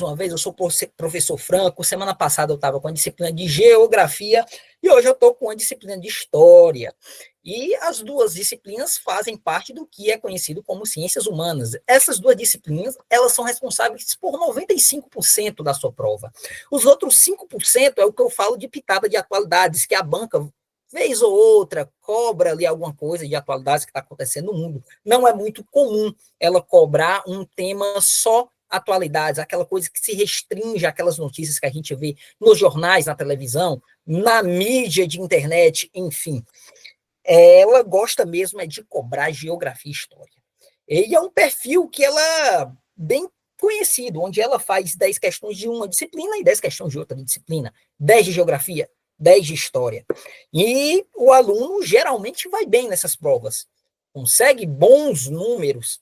uma vez, eu sou professor Franco. Semana passada eu estava com a disciplina de Geografia e hoje eu estou com a disciplina de História. E as duas disciplinas fazem parte do que é conhecido como Ciências Humanas. Essas duas disciplinas, elas são responsáveis por 95% da sua prova. Os outros 5% é o que eu falo de pitada de atualidades, que a banca, vez ou outra, cobra ali alguma coisa de atualidades que está acontecendo no mundo. Não é muito comum ela cobrar um tema só atualidades, aquela coisa que se restringe àquelas notícias que a gente vê nos jornais, na televisão, na mídia de internet, enfim. Ela gosta mesmo de cobrar geografia e história. E é um perfil que ela bem conhecido, onde ela faz 10 questões de uma disciplina e 10 questões de outra disciplina, 10 de geografia, 10 de história. E o aluno geralmente vai bem nessas provas, consegue bons números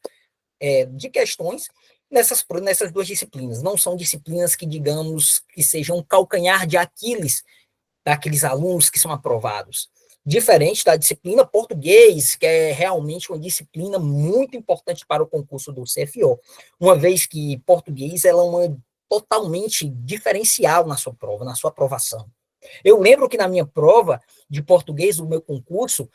de questões nessas duas disciplinas. Não são disciplinas que, digamos, que sejam um calcanhar de Aquiles daqueles alunos que são aprovados. Diferente da disciplina português, que é realmente uma disciplina muito importante para o concurso do CFO, uma vez que português ela é uma totalmente diferencial na sua prova, na sua aprovação. Eu lembro que na minha prova de português, do meu concurso,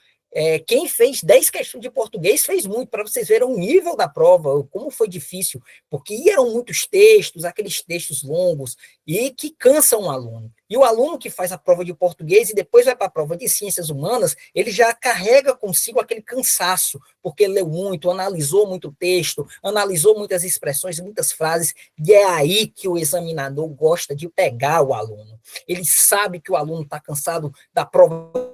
quem fez 10 questões de português fez muito, para vocês verem o nível da prova, como foi difícil, porque eram muitos textos, aqueles textos longos, e que cansam o aluno. E o aluno que faz a prova de português e depois vai para a prova de ciências humanas, ele já carrega consigo aquele cansaço, porque leu muito, analisou muito o texto, analisou muitas expressões, muitas frases, e é aí que o examinador gosta de pegar o aluno. Ele sabe que o aluno está cansado da prova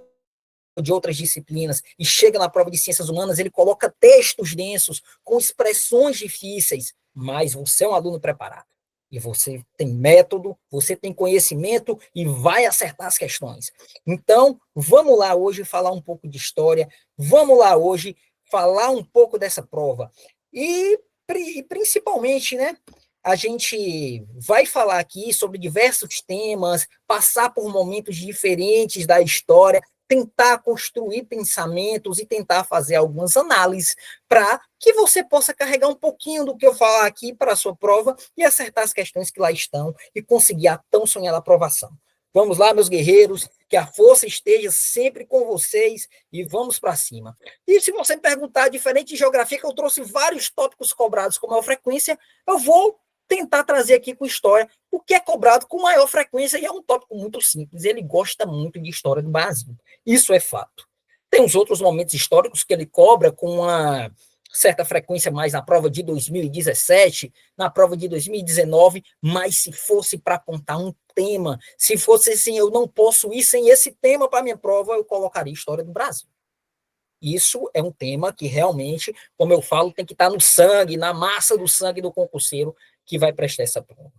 de outras disciplinas e chega na prova de ciências humanas, ele coloca textos densos, com expressões difíceis, mas você é um aluno preparado. E você tem método, você tem conhecimento e vai acertar as questões. Então, vamos lá hoje falar um pouco de história, vamos lá hoje falar um pouco dessa prova. E principalmente, né, a gente vai falar aqui sobre diversos temas, passar por momentos diferentes da história, tentar construir pensamentos e tentar fazer algumas análises para que você possa carregar um pouquinho do que eu falar aqui para a sua prova e acertar as questões que lá estão e conseguir a tão sonhada aprovação. Vamos lá, meus guerreiros, que a força esteja sempre com vocês e vamos para cima. E se você me perguntar, diferente de geografia, que eu trouxe vários tópicos cobrados com maior frequência, eu vou tentar trazer aqui com história o que é cobrado com maior frequência, e é um tópico muito simples. Ele gosta muito de história do Brasil. Isso é fato. Tem os outros momentos históricos que ele cobra com uma certa frequência mais na prova de 2017, na prova de 2019, mas se fosse para apontar um tema, se fosse assim, eu não posso ir sem esse tema para minha prova, eu colocaria história do Brasil. Isso é um tema que realmente, como eu falo, tem que estar no sangue, na massa do sangue do concurseiro que vai prestar essa prova.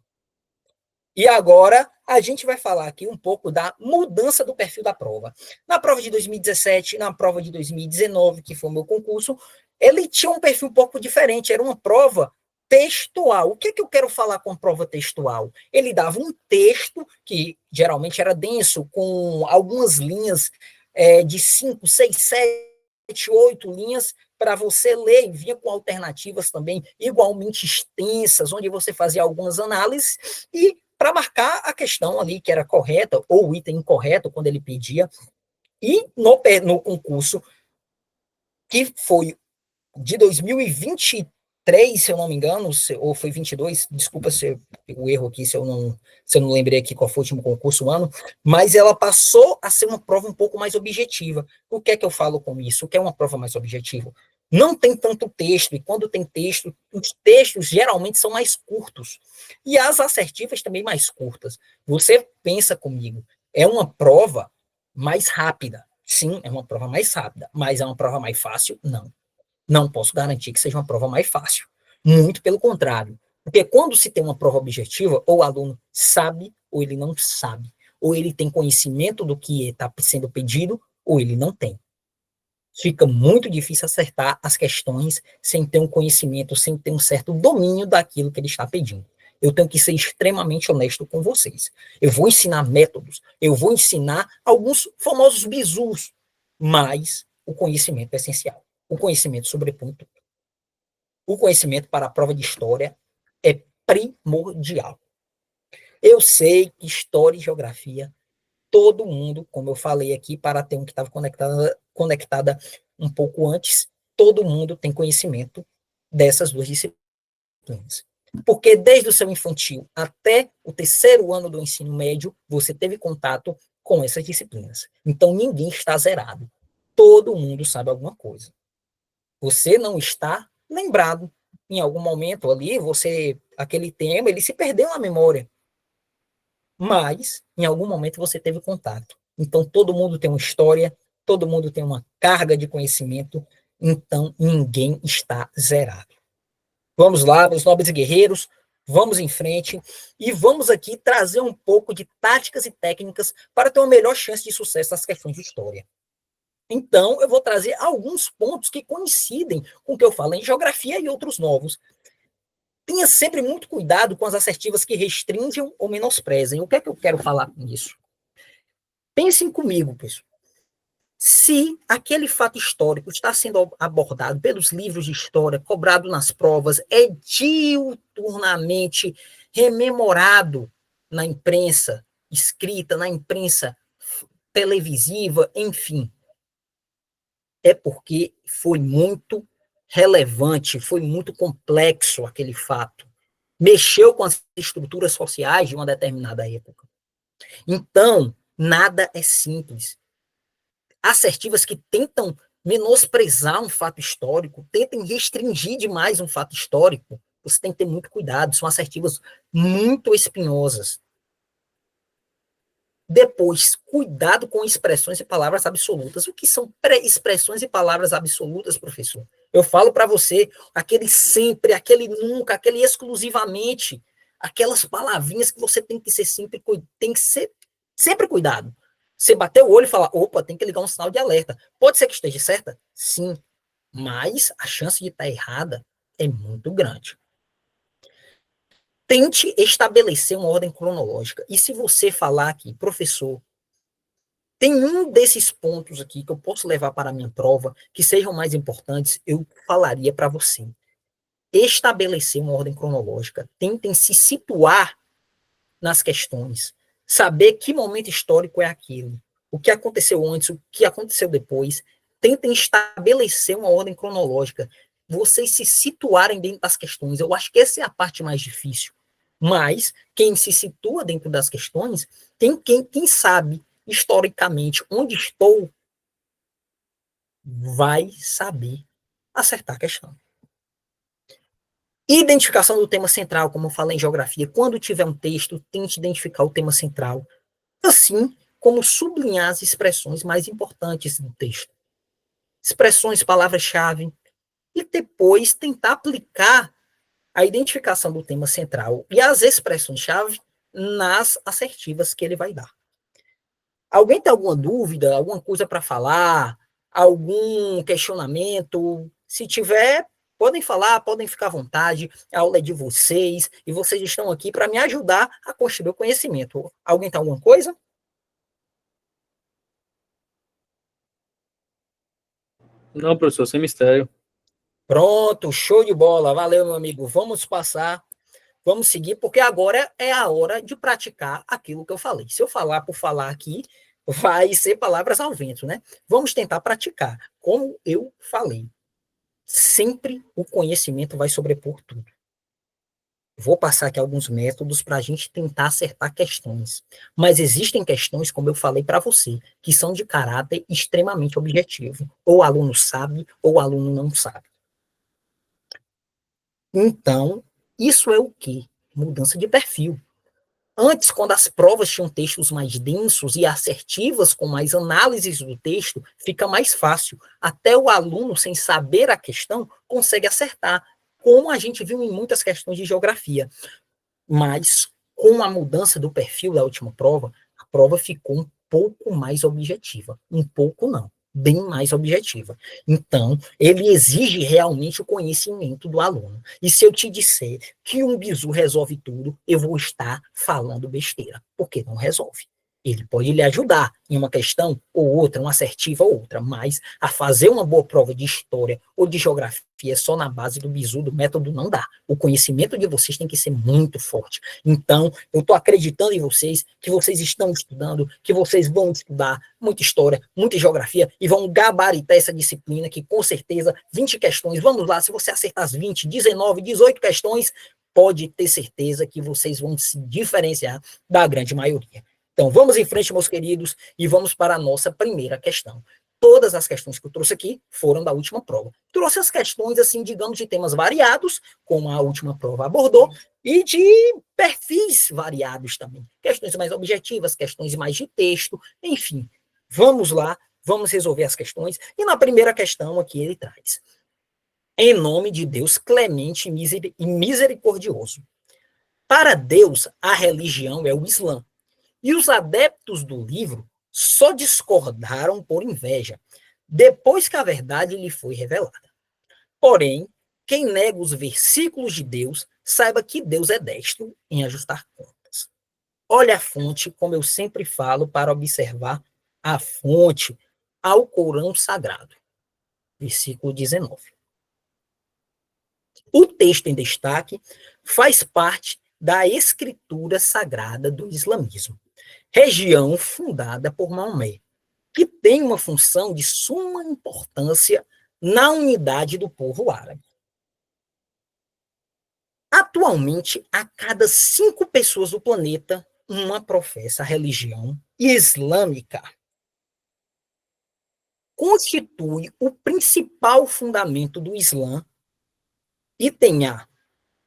E agora a gente vai falar aqui um pouco da mudança do perfil da prova. Na prova de 2017, na prova de 2019, que foi o meu concurso, ele tinha um perfil um pouco diferente, era uma prova textual. O que eu quero falar com prova textual? Ele dava um texto, que geralmente era denso, com algumas linhas de 5, 6, 7, 8 linhas, para você ler, e vinha com alternativas também igualmente extensas, onde você fazia algumas análises, e para marcar a questão ali que era correta, ou o item incorreto, quando ele pedia. E no concurso, que foi de 2023, se eu não me engano, ou foi 22, desculpa se o erro aqui, se eu não lembrei aqui qual foi o último concurso ano, mas ela passou a ser uma prova um pouco mais objetiva. O que é que eu falo com isso? O que é uma prova mais objetiva? Não tem tanto texto, e quando tem texto, os textos geralmente são mais curtos, e as assertivas também mais curtas. Você pensa comigo, é uma prova mais rápida. Sim, é uma prova mais rápida, mas é uma prova mais fácil? Não. Não posso garantir que seja uma prova mais fácil. Muito pelo contrário. Porque quando se tem uma prova objetiva, ou o aluno sabe, ou ele não sabe. Ou ele tem conhecimento do que está sendo pedido, ou ele não tem. Fica muito difícil acertar as questões sem ter um conhecimento, sem ter um certo domínio daquilo que ele está pedindo. Eu tenho que ser extremamente honesto com vocês. Eu vou ensinar métodos, eu vou ensinar alguns famosos bizus, mas o conhecimento é essencial. O conhecimento sobrepõe tudo. O conhecimento para a prova de história é primordial. Eu sei que história e geografia, todo mundo, como eu falei aqui, para ter um que estava conectada um pouco antes, todo mundo tem conhecimento dessas duas disciplinas. Porque desde o seu infantil até o terceiro ano do ensino médio, você teve contato com essas disciplinas. Então, ninguém está zerado. Todo mundo sabe alguma coisa. Você não está lembrado. Em algum momento ali, aquele tema, ele se perdeu na memória. Mas, em algum momento, você teve contato. Então, todo mundo tem uma história, todo mundo tem uma carga de conhecimento, então ninguém está zerado. Vamos lá, meus nobres guerreiros, vamos em frente e vamos aqui trazer um pouco de táticas e técnicas para ter uma melhor chance de sucesso nas questões de história. Então, eu vou trazer alguns pontos que coincidem com o que eu falo em geografia e outros novos. Tenha sempre muito cuidado com as assertivas que restringam ou menosprezem. O que é que eu quero falar com isso? Pensem comigo, pessoal. Se aquele fato histórico está sendo abordado pelos livros de história, cobrado nas provas, é diuturnamente rememorado na imprensa escrita, na imprensa televisiva, enfim, é porque foi muito relevante, foi muito complexo aquele fato. Mexeu com as estruturas sociais de uma determinada época. Então, nada é simples. Assertivas que tentam menosprezar um fato histórico, tentem restringir demais um fato histórico, você tem que ter muito cuidado, são assertivas muito espinhosas. Depois, cuidado com expressões e palavras absolutas. O que são expressões e palavras absolutas, professor? Eu falo para você, aquele sempre, aquele nunca, aquele exclusivamente, aquelas palavrinhas que você tem que ser sempre cuidado. Você bater o olho e falar, opa, tem que ligar um sinal de alerta. Pode ser que esteja certa? Sim, mas a chance de estar errada é muito grande. Tente estabelecer uma ordem cronológica. E se você falar aqui, professor, tem um desses pontos aqui que eu posso levar para a minha prova, que sejam mais importantes, eu falaria para você. Estabelecer uma ordem cronológica. Tentem se situar nas questões. Saber que momento histórico é aquele. O que aconteceu antes, o que aconteceu depois. Tentem estabelecer uma ordem cronológica. Vocês se situarem dentro das questões. Eu acho que essa é a parte mais difícil. Mas quem se situa dentro das questões, quem sabe historicamente onde estou, vai saber acertar a questão. Identificação do tema central, como eu falei em geografia. Quando tiver um texto, tente identificar o tema central. Assim como sublinhar as expressões mais importantes do texto. Expressões, palavras-chave. E depois tentar aplicar a identificação do tema central e as expressões-chave nas assertivas que ele vai dar. Alguém tem alguma dúvida, alguma coisa para falar, algum questionamento? Se tiver, podem falar, podem ficar à vontade. A aula é de vocês e vocês estão aqui para me ajudar a construir o conhecimento. Alguém tem alguma coisa? Não, professor, sem mistério. Pronto, show de bola. Valeu, meu amigo. Vamos passar, vamos seguir, porque agora é a hora de praticar aquilo que eu falei. Se eu falar por falar aqui, vai ser palavras ao vento, né? Vamos tentar praticar. Como eu falei, sempre o conhecimento vai sobrepor tudo. Vou passar aqui alguns métodos para a gente tentar acertar questões. Mas existem questões, como eu falei para você, que são de caráter extremamente objetivo. Ou o aluno sabe, ou o aluno não sabe. Então, isso é o quê? Mudança de perfil. Antes, quando as provas tinham textos mais densos e assertivas, com mais análises do texto, fica mais fácil. Até o aluno, sem saber a questão, consegue acertar, como a gente viu em muitas questões de geografia. Mas, com a mudança do perfil da última prova, a prova ficou um pouco mais objetiva. Um pouco não, bem mais objetiva. Então, ele exige realmente o conhecimento do aluno. E se eu te disser que um bizu resolve tudo, eu vou estar falando besteira, porque não resolve. Ele pode lhe ajudar em uma questão ou outra, uma assertiva ou outra, mas a fazer uma boa prova de história ou de geografia só na base do bizu, do método, não dá. O conhecimento de vocês tem que ser muito forte. Então, eu estou acreditando em vocês, que vocês estão estudando, que vocês vão estudar muita história, muita geografia e vão gabaritar essa disciplina, que com certeza 20 questões, vamos lá, se você acertar as 20, 19, 18 questões, pode ter certeza que vocês vão se diferenciar da grande maioria. Então, vamos em frente, meus queridos, e vamos para a nossa primeira questão. Todas as questões que eu trouxe aqui foram da última prova. Trouxe as questões, assim, digamos, de temas variados, como a última prova abordou, e de perfis variados também. Questões mais objetivas, questões mais de texto, enfim. Vamos lá, vamos resolver as questões. E na primeira questão aqui ele traz: em nome de Deus clemente e misericordioso. Para Deus, a religião é o Islã. E os adeptos do livro só discordaram por inveja, depois que a verdade lhe foi revelada. Porém, quem nega os versículos de Deus, saiba que Deus é destro em ajustar contas. Olha a fonte, como eu sempre falo, para observar a fonte ao Corão Sagrado. Versículo 19. O texto em destaque faz parte da escritura sagrada do islamismo, região fundada por Maomé, que tem uma função de suma importância na unidade do povo árabe. Atualmente, a cada 5 pessoas do planeta, uma professa a religião islâmica. Constitui o principal fundamento do Islã e tem a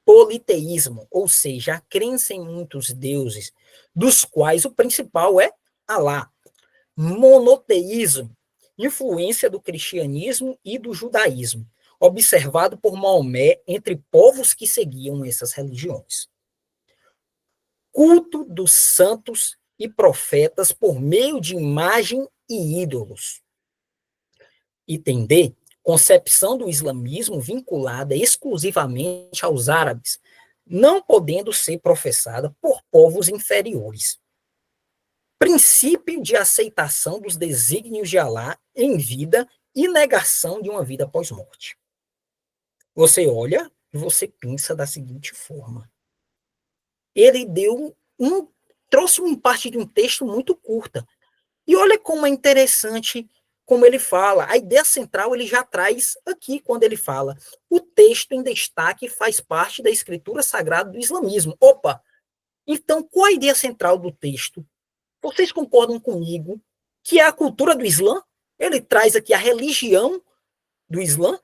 politeísmo, ou seja, a crença em muitos deuses, dos quais o principal é Alá. Monoteísmo, influência do cristianismo e do judaísmo, observado por Maomé entre povos que seguiam essas religiões. Culto dos santos e profetas por meio de imagem e ídolos. Item D, concepção do islamismo vinculada exclusivamente aos árabes, não podendo ser professada por povos inferiores. Princípio de aceitação dos desígnios de Alá em vida e negação de uma vida pós-morte. Você olha e você pensa da seguinte forma: ele trouxe uma parte de um texto muito curta. E olha como é interessante como ele fala. A ideia central ele já traz aqui quando ele fala: o texto em destaque faz parte da escritura sagrada do islamismo. Opa! Então, qual a ideia central do texto? Vocês concordam comigo que é a cultura do Islã? Ele traz aqui a religião do Islã?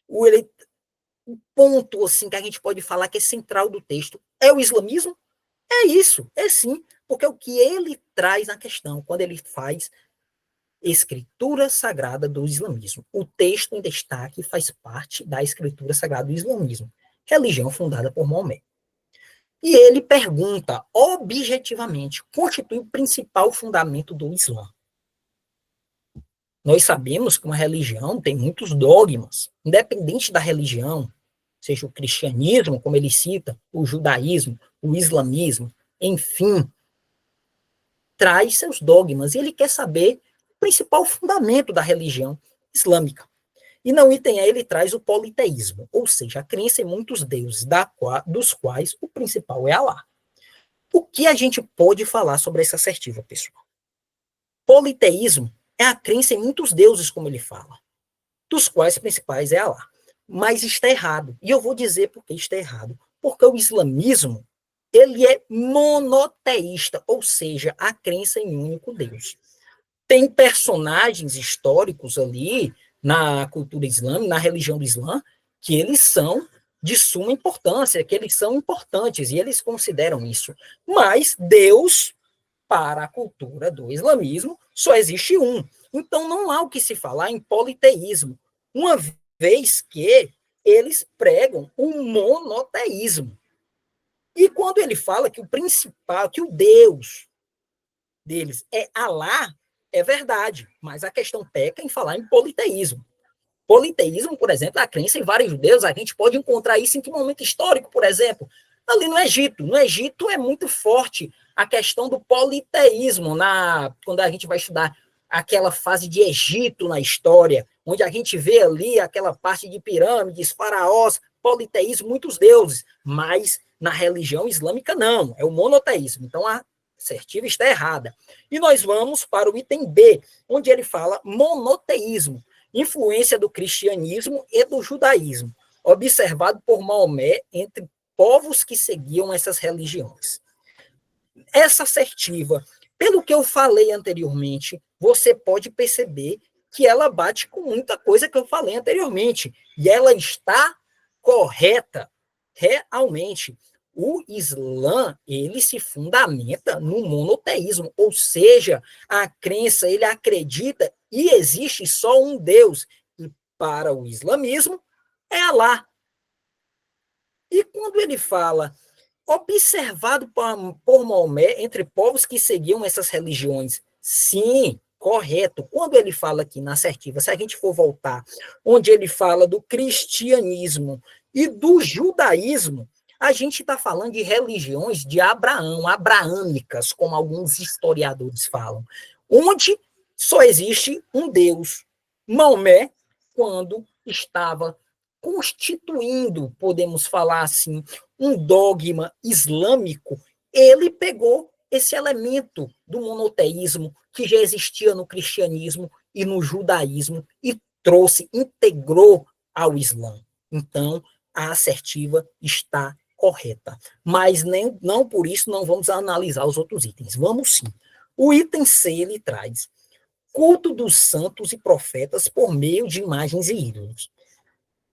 O ponto assim que a gente pode falar que é central do texto é o islamismo? É isso, é sim, porque é o que ele traz na questão, quando ele faz escritura sagrada do islamismo. O texto em destaque faz parte da escritura sagrada do islamismo, religião fundada por Maomé. E ele pergunta, objetivamente, constitui o principal fundamento do Islã. Nós sabemos que uma religião tem muitos dogmas, independente da religião, seja o cristianismo, como ele cita, o judaísmo, o islamismo, enfim, traz seus dogmas, e ele quer saber o principal fundamento da religião islâmica. E no item A ele traz o politeísmo, ou seja, a crença em muitos deuses, dos quais o principal é Alá. O que a gente pode falar sobre essa assertiva, pessoal? Politeísmo é a crença em muitos deuses, como ele fala, dos quais os principais é Alá. Mas está errado. E eu vou dizer por que está errado. Porque o islamismo, ele é monoteísta, ou seja, a crença em um único Deus. Tem personagens históricos ali na cultura islâmica, na religião do Islã, que eles são de suma importância, que eles são importantes, e eles consideram isso. Mas Deus, para a cultura do islamismo, só existe um. Então não há o que se falar em politeísmo, uma vez que eles pregam o monoteísmo. E quando ele fala que o principal, que o Deus deles é Alá, é verdade, mas a questão peca em falar em politeísmo. Politeísmo, por exemplo, é a crença em vários deuses, a gente pode encontrar isso em que momento histórico, por exemplo? ali no Egito. No Egito é muito forte a questão do politeísmo, quando a gente vai estudar aquela fase de Egito na história, onde a gente vê ali aquela parte de pirâmides, faraós, politeísmo, muitos deuses, mas na religião islâmica não, é o monoteísmo. Então a assertiva está errada. E nós vamos para o item B, onde ele fala monoteísmo, influência do cristianismo e do judaísmo, observado por Maomé entre povos que seguiam essas religiões. Essa assertiva, pelo que eu falei anteriormente, você pode perceber que ela bate com muita coisa que eu falei anteriormente, e ela está correta, realmente. O Islã, ele se fundamenta no monoteísmo, ou seja, a crença, ele acredita e existe só um Deus, e para o islamismo é Alá. E quando ele fala observado por Maomé entre povos que seguiam essas religiões, sim, correto. Quando ele fala aqui na assertiva, se a gente for voltar, onde ele fala do cristianismo e do judaísmo, a gente está falando de religiões de Abraão, abraâmicas, como alguns historiadores falam, onde só existe um Deus. Maomé, quando estava constituindo, podemos falar assim, um dogma islâmico, ele pegou esse elemento do monoteísmo que já existia no cristianismo e no judaísmo e trouxe, integrou ao Islã. Então, a assertiva está correta. Mas não por isso não vamos analisar os outros itens. Vamos sim. O item C, ele traz culto dos santos e profetas por meio de imagens e ídolos.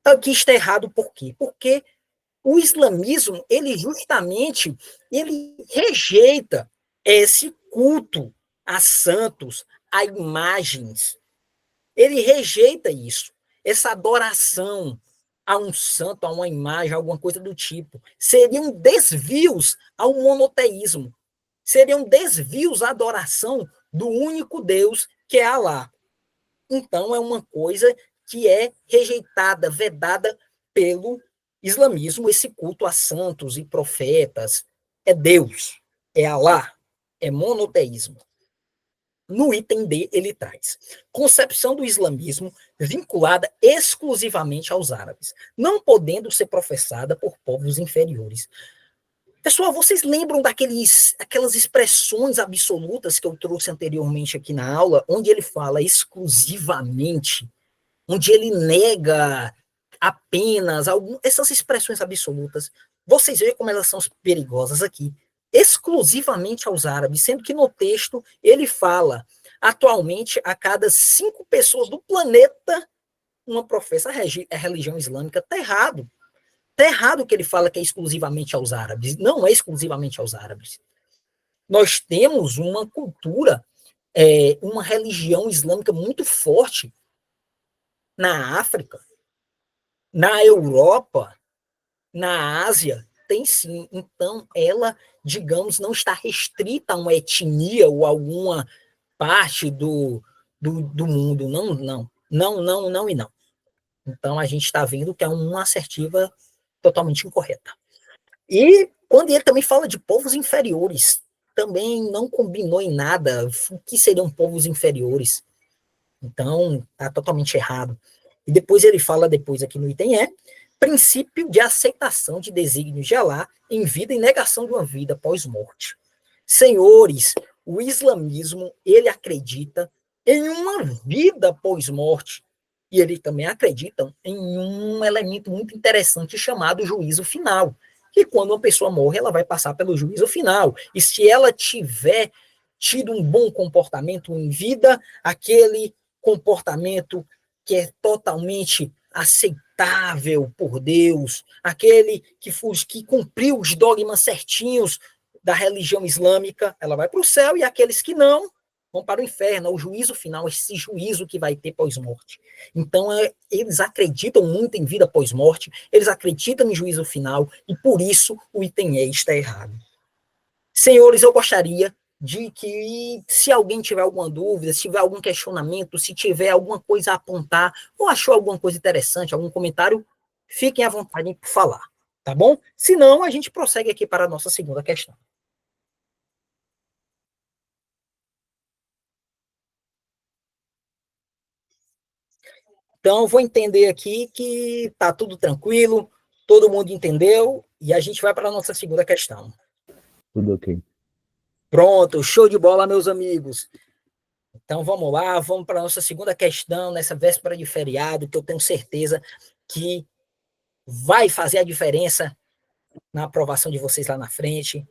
Aqui está errado por quê? Porque o islamismo, ele justamente, ele rejeita esse culto a santos, a imagens. Ele rejeita isso, essa adoração a um santo, a uma imagem, alguma coisa do tipo. Seriam desvios ao monoteísmo. Seriam desvios à adoração do único Deus, que é Alá. Então, é uma coisa que é rejeitada, vedada pelo islamismo, esse culto a santos e profetas. É Deus, é Alá, é monoteísmo. No item D, ele traz concepção do islamismo vinculada exclusivamente aos árabes, não podendo ser professada por povos inferiores. Pessoal, vocês lembram aquelas expressões absolutas que eu trouxe anteriormente aqui na aula, onde ele fala exclusivamente, onde ele nega apenas essas expressões absolutas? Vocês veem como elas são perigosas aqui. Exclusivamente aos árabes, sendo que no texto ele fala, atualmente, a cada 5 pessoas do planeta, uma professa a religião islâmica. Está errado. Está errado que ele fala que é exclusivamente aos árabes. Não é exclusivamente aos árabes. Nós temos uma cultura, uma religião islâmica muito forte na África, na Europa, na Ásia, tem sim. Então, ela, digamos, não está restrita a uma etnia ou alguma parte do mundo. Não, não. Não, não, não e não. Então, a gente está vendo que é uma assertiva totalmente incorreta. E quando ele também fala de povos inferiores, também não combinou em nada o que seriam povos inferiores. Então, está totalmente errado. E depois ele fala, depois aqui no item E, princípio de aceitação de desígnios de Alá em vida e negação de uma vida pós-morte. Senhores, o islamismo, ele acredita em uma vida pós-morte. E ele também acredita em um elemento muito interessante chamado juízo final. Que quando uma pessoa morre, ela vai passar pelo juízo final. E se ela tiver tido um bom comportamento em vida, aquele comportamento que é totalmente aceitável por Deus, aquele que cumpriu os dogmas certinhos da religião islâmica, ela vai para o céu, e aqueles que não vão para o inferno, o juízo final, esse juízo que vai ter pós-morte. Então, eles acreditam muito em vida pós-morte, eles acreditam em juízo final, e por isso o item E está errado. Senhores, eu gostaria de que, se alguém tiver alguma dúvida, se tiver algum questionamento, se tiver alguma coisa a apontar, ou achou alguma coisa interessante, algum comentário, fiquem à vontade por falar. Tá bom? Se não, a gente prossegue aqui para a nossa segunda questão. Então, vou entender aqui que tá tudo tranquilo, todo mundo entendeu, e a gente vai para a nossa segunda questão. Tudo ok. Pronto, show de bola, meus amigos. Então, vamos lá, vamos para a nossa segunda questão, nessa véspera de feriado, que eu tenho certeza que vai fazer a diferença na aprovação de vocês lá na frente,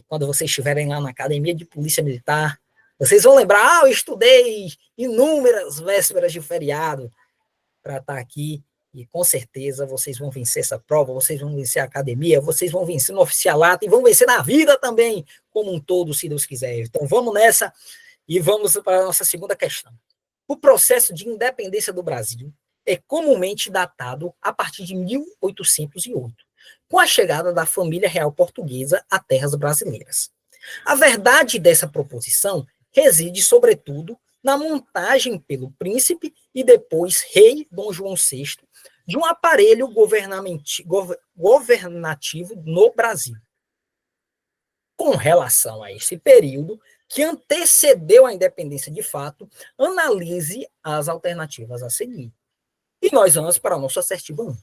quando vocês estiverem lá na Academia de Polícia Militar. Vocês vão lembrar, eu estudei inúmeras vésperas de feriado para estar aqui, e com certeza vocês vão vencer essa prova, vocês vão vencer a academia, vocês vão vencer no oficialato e vão vencer na vida também, como um todo, se Deus quiser. Então vamos nessa e vamos para a nossa segunda questão. O processo de independência do Brasil é comumente datado a partir de 1808, com a chegada da família real portuguesa a terras brasileiras. A verdade dessa proposição reside, sobretudo, na montagem pelo príncipe e depois rei Dom João VI de um aparelho governativo no Brasil. Com relação a esse período, que antecedeu a independência de fato, analise as alternativas a seguir. E nós vamos para o nosso assertivo 1.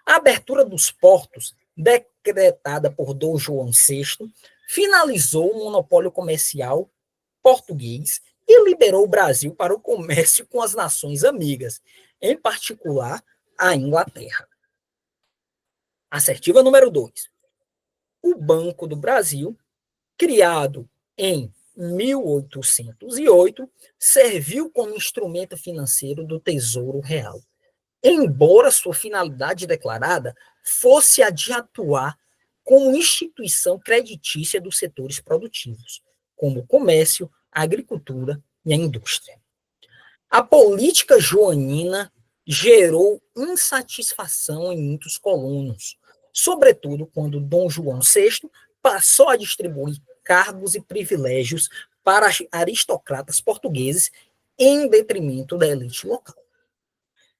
A abertura dos portos, decretada por Dom João VI, finalizou o monopólio comercial português e liberou o Brasil para o comércio com as nações amigas, em particular a Inglaterra. Assertiva número 2. O Banco do Brasil, criado em 1808, serviu como instrumento financeiro do Tesouro Real, embora sua finalidade declarada fosse a de atuar como instituição creditícia dos setores produtivos, como o comércio, a agricultura e a indústria. A política joanina gerou insatisfação em muitos colonos, sobretudo quando Dom João VI passou a distribuir cargos e privilégios para aristocratas portugueses em detrimento da elite local.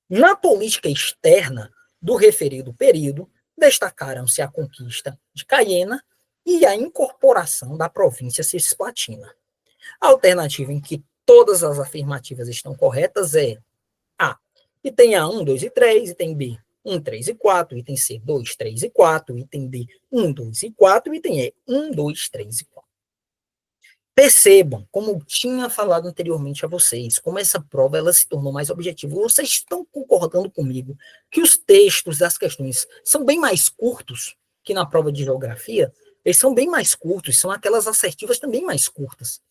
Na política externa do referido período, destacaram-se a conquista de Caiena e a incorporação da província cisplatina. A alternativa em que todas as afirmativas estão corretas é A, item A, 1, 2 e 3, item B, 1, 3 e 4, item C, 2, 3 e 4, item D, 1, 2 e 4, item E, 1, 2, 3 e 4. Percebam, como eu tinha falado anteriormente a vocês, como essa prova ela se tornou mais objetiva. Vocês estão concordando comigo que os textos das questões são bem mais curtos que na prova de geografia? Eles são bem mais curtos, são aquelas assertivas também mais curtas.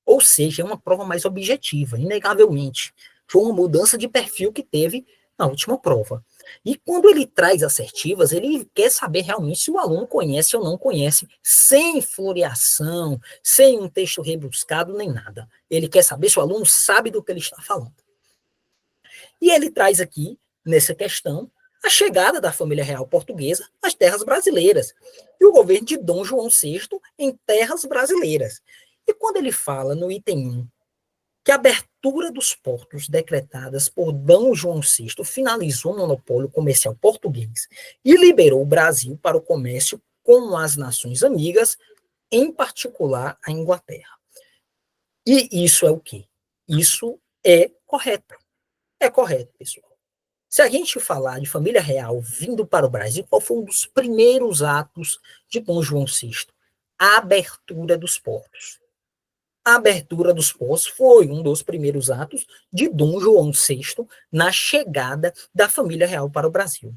Ou seja, é uma prova mais objetiva, inegavelmente. Foi uma mudança de perfil que teve na última prova. E quando ele traz assertivas, ele quer saber realmente se o aluno conhece ou não conhece, sem floreação, sem um texto rebuscado, nem nada. Ele quer saber se o aluno sabe do que ele está falando. E ele traz aqui, nessa questão, a chegada da família real portuguesa às terras brasileiras e o governo de Dom João VI em terras brasileiras. E quando ele fala no item 1, que a abertura dos portos decretadas por Dom João VI finalizou o monopólio comercial português e liberou o Brasil para o comércio com as nações amigas, em particular a Inglaterra. E isso é o quê? Isso é correto. É correto, pessoal. Se a gente falar de família real vindo para o Brasil, qual foi um dos primeiros atos de Dom João VI? A abertura dos portos. A abertura dos portos foi um dos primeiros atos de Dom João VI na chegada da família real para o Brasil.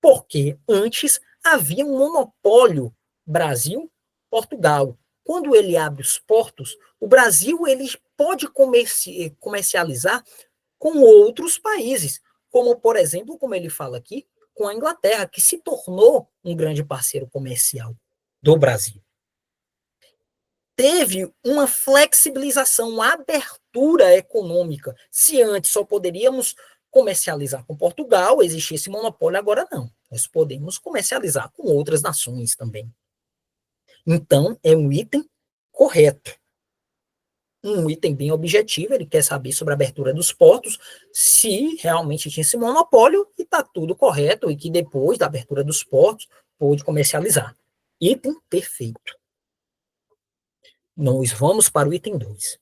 Porque antes havia um monopólio Brasil-Portugal. Quando ele abre os portos, o Brasil ele pode comercializar com outros países, como, por exemplo, como ele fala aqui, com a Inglaterra, que se tornou um grande parceiro comercial do Brasil. Teve uma flexibilização, uma abertura econômica. Se antes só poderíamos comercializar com Portugal, existia esse monopólio, agora não. Nós podemos comercializar com outras nações também. Então, é um item correto. um item bem objetivo, ele quer saber sobre a abertura dos portos, se realmente tinha esse monopólio e está tudo correto, e que depois da abertura dos portos pôde comercializar. Item perfeito. Nós vamos para o item 2.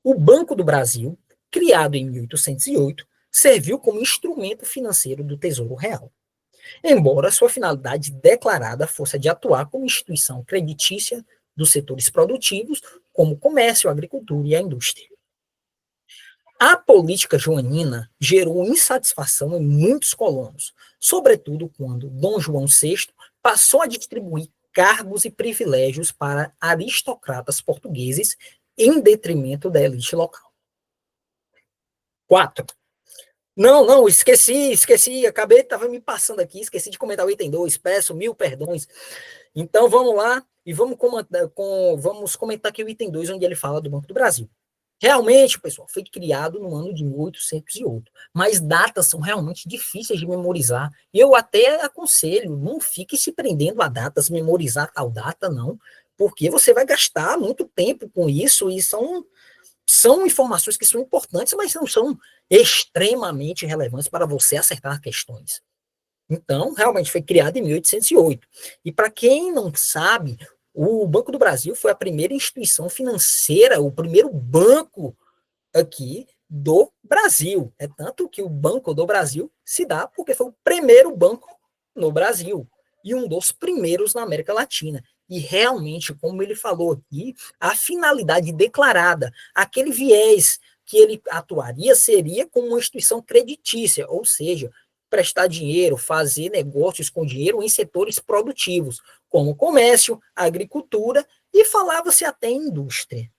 O Banco do Brasil, criado em 1808, serviu como instrumento financeiro do Tesouro Real, embora sua finalidade declarada fosse a de atuar como instituição creditícia dos setores produtivos, como o comércio, a agricultura e a indústria. A política joanina gerou insatisfação em muitos colonos, sobretudo quando Dom João VI passou a distribuir cargos e privilégios para aristocratas portugueses em detrimento da elite local. 4. Não, esqueci, acabei, estava me passando aqui, esqueci de comentar o item 2, peço 1000 perdões. Então vamos lá e vamos comentar aqui o item 2, onde ele fala do Banco do Brasil. Realmente, pessoal, foi criado no ano de 1808, mas datas são realmente difíceis de memorizar. Eu até aconselho, não fique se prendendo a datas, memorizar tal data, não, porque você vai gastar muito tempo com isso e são informações que são importantes, mas não são extremamente relevantes para você acertar questões. Então, realmente foi criado em 1808. E para quem não sabe, o Banco do Brasil foi a primeira instituição financeira, o primeiro banco aqui do Brasil. É tanto que o Banco do Brasil se dá porque foi o primeiro banco no Brasil e um dos primeiros na América Latina. E realmente, como ele falou aqui, a finalidade declarada, aquele viés que ele atuaria seria como uma instituição creditícia, ou seja, prestar dinheiro, fazer negócios com dinheiro em setores produtivos, como comércio, agricultura e falava-se até em indústria.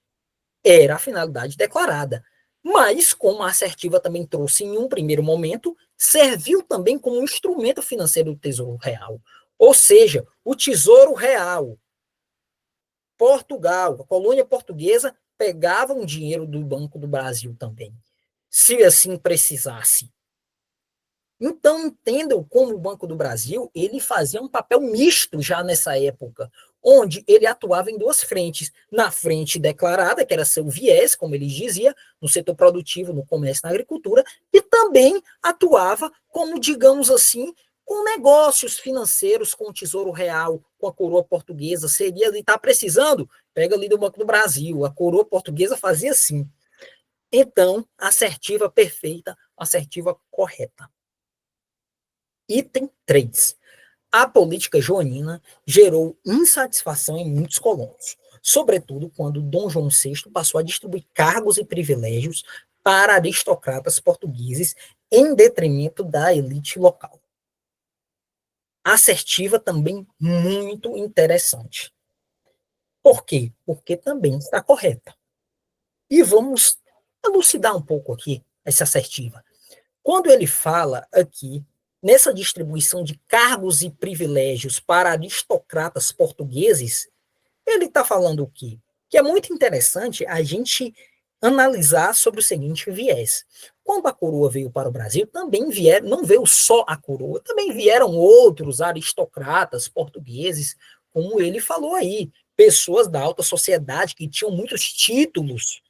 Era a finalidade declarada. Mas, como a assertiva também trouxe em um primeiro momento, serviu também como um instrumento financeiro do Tesouro Real. Ou seja, o Tesouro Real, Portugal, a colônia portuguesa, pegava um dinheiro do Banco do Brasil também, se assim precisasse. Então, entendam como o Banco do Brasil ele fazia um papel misto já nessa época, onde ele atuava em duas frentes. Na frente declarada, que era seu viés, como ele dizia, no setor produtivo, no comércio, na agricultura, e também atuava como, digamos assim, com negócios financeiros, com o Tesouro Real, com a coroa portuguesa. Seria ali, está precisando? Pega ali do Banco do Brasil. A coroa portuguesa fazia assim. Então, assertiva perfeita, assertiva correta. Item 3. A política joanina gerou insatisfação em muitos colonos, sobretudo quando Dom João VI passou a distribuir cargos e privilégios para aristocratas portugueses em detrimento da elite local. Assertiva também muito interessante. Por quê? Porque também está correta. E vamos elucidar um pouco aqui essa assertiva. Quando ele fala aqui, nessa distribuição de cargos e privilégios para aristocratas portugueses, ele está falando o quê? Que é muito interessante a gente analisar sobre o seguinte viés. Quando a coroa veio para o Brasil, também vieram, não veio só a coroa, também vieram outros aristocratas portugueses, como ele falou aí, pessoas da alta sociedade que tinham muitos títulos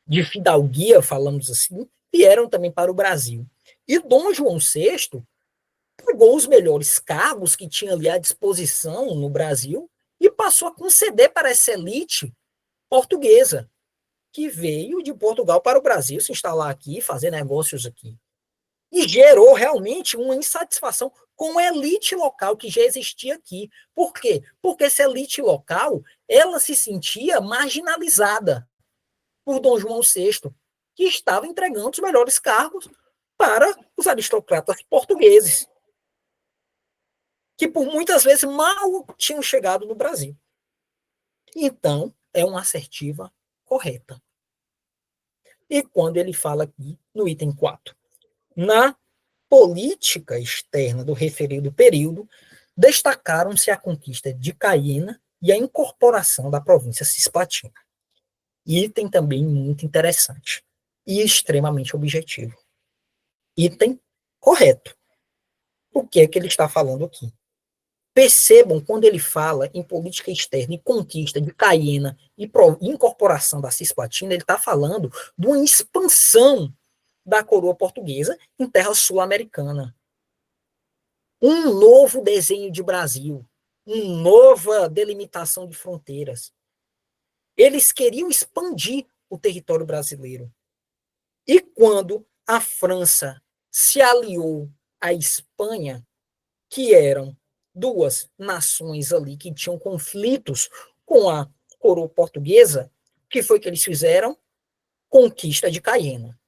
de fidalguia, falamos assim, vieram também para o Brasil. E Dom João VI pegou os melhores cargos que tinha ali à disposição no Brasil e passou a conceder para essa elite portuguesa, que veio de Portugal para o Brasil se instalar aqui, fazer negócios aqui. E gerou realmente uma insatisfação com a elite local que já existia aqui. Por quê? Porque essa elite local, ela se sentia marginalizada por Dom João VI, que estava entregando os melhores cargos para os aristocratas portugueses, que por muitas vezes mal tinham chegado no Brasil. Então, é uma assertiva correta. E quando ele fala aqui no item 4, na política externa do referido período, destacaram-se a conquista de Caiena e a incorporação da província cisplatina. Item também muito interessante e extremamente objetivo. Item correto. O que é que ele está falando aqui? Percebam, quando ele fala em política externa e conquista de Caiena e incorporação da Cisplatina, ele está falando de uma expansão da coroa portuguesa em terra sul-americana. Um novo desenho de Brasil, uma nova delimitação de fronteiras. Eles queriam expandir o território brasileiro. E quando a França se aliou à Espanha, que eram duas nações ali que tinham conflitos com a coroa portuguesa, o que foi que eles fizeram? Conquista de Caiena.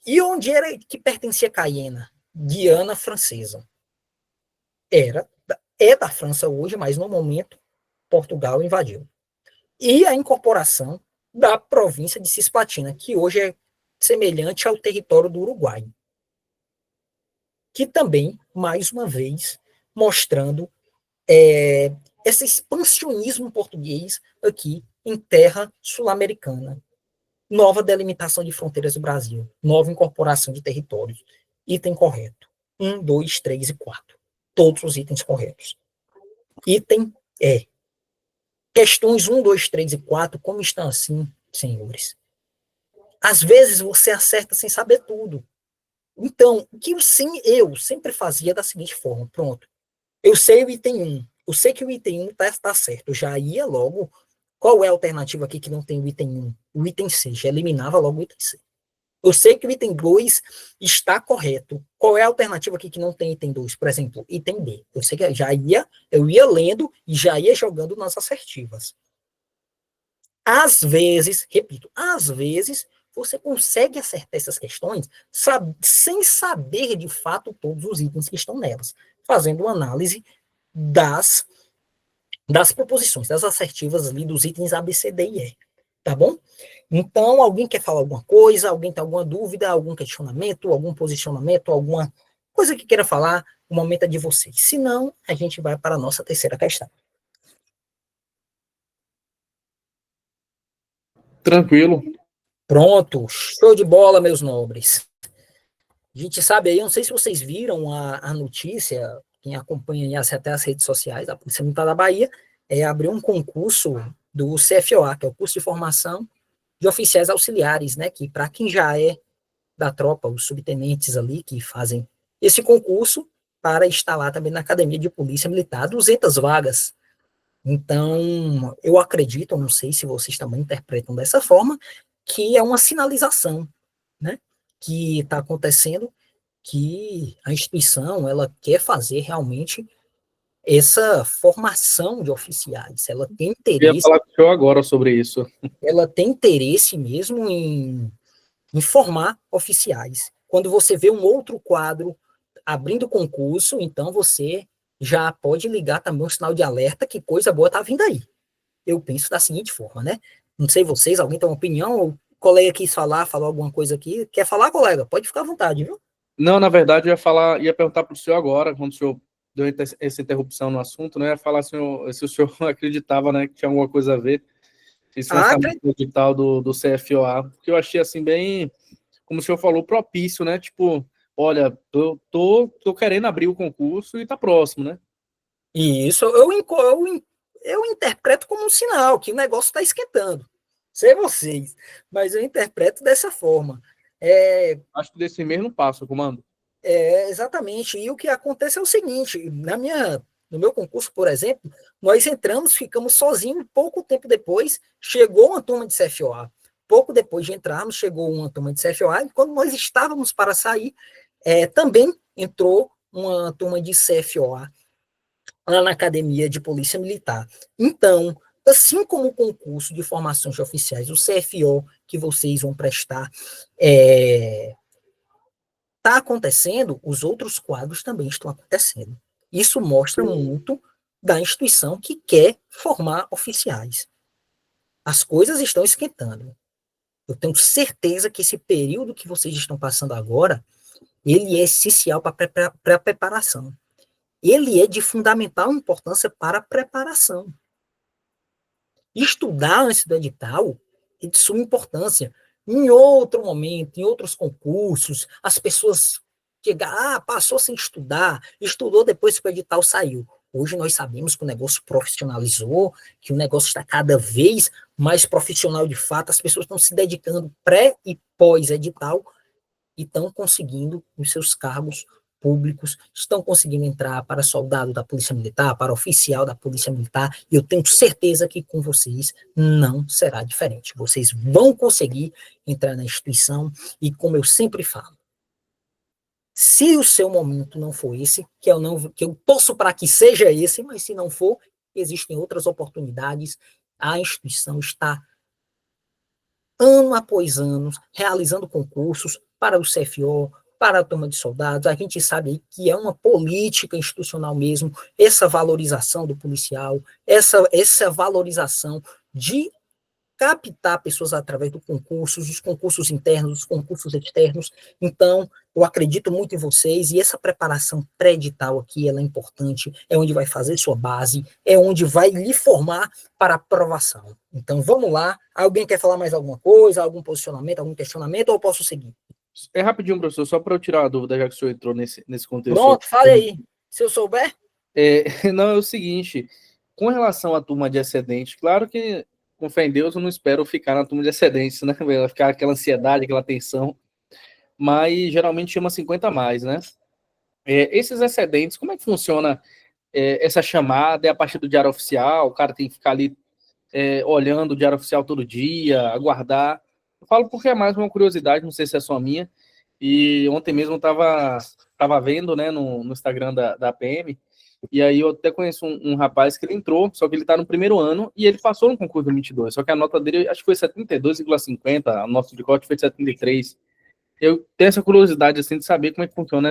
E onde era que pertencia Caiena? Guiana Francesa. É da França hoje, mas no momento Portugal invadiu. E a incorporação da província de Cisplatina, que hoje é semelhante ao território do Uruguai. Que também, mais uma vez, mostrando esse expansionismo português aqui em terra sul-americana. Nova delimitação de fronteiras do Brasil, nova incorporação de territórios. Item correto. 1, 2, 3 e 4. Todos os itens corretos. Item é. Questões 1, 2, 3 e 4, como estão assim, senhores? Às vezes você acerta sem saber tudo. Então, o que eu sempre fazia da seguinte forma, pronto. Eu sei o item 1. Eu sei que o item 1 tá certo. Eu já ia logo. Qual é a alternativa aqui que não tem o item 1? O item C. Já eliminava logo o item C. Eu sei que o item 2 está correto. Qual é a alternativa aqui que não tem item 2? Por exemplo, item B. Eu sei que eu ia lendo e já ia jogando nas assertivas. Às vezes, repito, às vezes você consegue acertar essas questões sem saber de fato todos os itens que estão nelas, fazendo uma análise das proposições, das assertivas ali dos itens A, B, C, D e E. Tá bom? Então, alguém quer falar alguma coisa? Alguém tem alguma dúvida, algum questionamento, algum posicionamento, alguma coisa que queira falar? O momento é de vocês. Se não, a gente vai para a nossa terceira questão. Tranquilo. Pronto, show de bola, meus nobres. A gente sabe aí, não sei se vocês viram a notícia, quem acompanha até as redes sociais, a Polícia Militar da Bahia abriu um concurso do CFOA, que é o curso de formação de oficiais auxiliares, né, que para quem já é da tropa, os subtenentes ali que fazem esse concurso para estar lá também na Academia de Polícia Militar, 200 vagas. Então, eu acredito, não sei se vocês também interpretam dessa forma, que é uma sinalização, né, que está acontecendo, que a instituição ela quer fazer realmente essa formação de oficiais, Eu ia falar com o senhor agora sobre isso. ela tem interesse mesmo em formar oficiais. Quando você vê um outro quadro abrindo concurso, então você já pode ligar também um sinal de alerta que coisa boa está vindo aí. Eu penso da seguinte forma, né? Não sei vocês, alguém tem uma opinião? O colega quis falar, falou alguma coisa aqui. Quer falar, colega? Pode ficar à vontade, viu? Não, na verdade, ia perguntar para o senhor agora, quando o senhor deu essa interrupção no assunto, né? Ia falar se o senhor acreditava, né, que tinha alguma coisa a ver esse lançamento digital do CFOA, porque eu achei assim bem, como o senhor falou, propício, né? Tipo, olha, tô querendo abrir o concurso e tá próximo, né? Isso, eu interpreto como um sinal que o negócio está esquentando. Sei vocês, mas eu interpreto dessa forma. Acho que desse mesmo passo, comando. Exatamente. E o que acontece é o seguinte: no meu concurso, por exemplo, nós entramos, ficamos sozinhos, pouco tempo depois chegou uma turma de CFOA. Pouco depois de entrarmos, chegou uma turma de CFOA, e quando nós estávamos para sair, também entrou uma turma de CFOA lá na Academia de Polícia Militar. Então, assim como o concurso de formação de oficiais, o CFO que vocês vão prestar, está acontecendo, os outros quadros também estão acontecendo. Isso mostra muito da instituição que quer formar oficiais. As coisas estão esquentando. Eu tenho certeza que esse período que vocês estão passando agora, ele é essencial para a preparação. Ele é de fundamental importância para a preparação. Estudar antes do edital é de suma importância. Em outro momento, em outros concursos, as pessoas chegar, passou sem estudar, estudou depois que o edital saiu. Hoje nós sabemos que o negócio profissionalizou, que o negócio está cada vez mais profissional de fato, as pessoas estão se dedicando pré e pós-edital e estão conseguindo os seus cargos públicos, estão conseguindo entrar para soldado da Polícia Militar, para oficial da Polícia Militar, e eu tenho certeza que com vocês não será diferente. Vocês vão conseguir entrar na instituição e, como eu sempre falo, se o seu momento não for esse, que eu torço para que seja esse, mas se não for, existem outras oportunidades. A instituição está, ano após ano, realizando concursos para o CFO, para a turma de soldados. A gente sabe que é uma política institucional mesmo, essa valorização do policial, essa valorização de captar pessoas através dos concursos internos, os concursos externos. Então, eu acredito muito em vocês, e essa preparação pré-edital aqui, ela é importante, é onde vai fazer sua base, é onde vai lhe formar para a aprovação. Então, vamos lá. Alguém quer falar mais alguma coisa, algum posicionamento, algum questionamento, ou eu posso seguir? É rapidinho, professor, só para eu tirar a dúvida, já que o senhor entrou nesse contexto. Pronto, fale aí. Se eu souber. Não, é o seguinte, com relação à turma de excedente, claro que, com fé em Deus, eu não espero ficar na turma de excedentes, né? Vai ficar aquela ansiedade, aquela tensão, mas geralmente chama 50 a mais, né? Esses excedentes, como é que funciona essa chamada? É a partir do diário oficial? O cara tem que ficar ali olhando o diário oficial todo dia, aguardar? Eu falo porque é mais uma curiosidade, não sei se é só minha, e ontem mesmo eu tava vendo, né, no Instagram da PM, e aí eu até conheço um rapaz que ele entrou, só que ele tá no primeiro ano, e ele passou no concurso do 22, só que a nota dele, acho que foi 72,50, a nota de corte foi 73. Eu tenho essa curiosidade, assim, de saber como é que funciona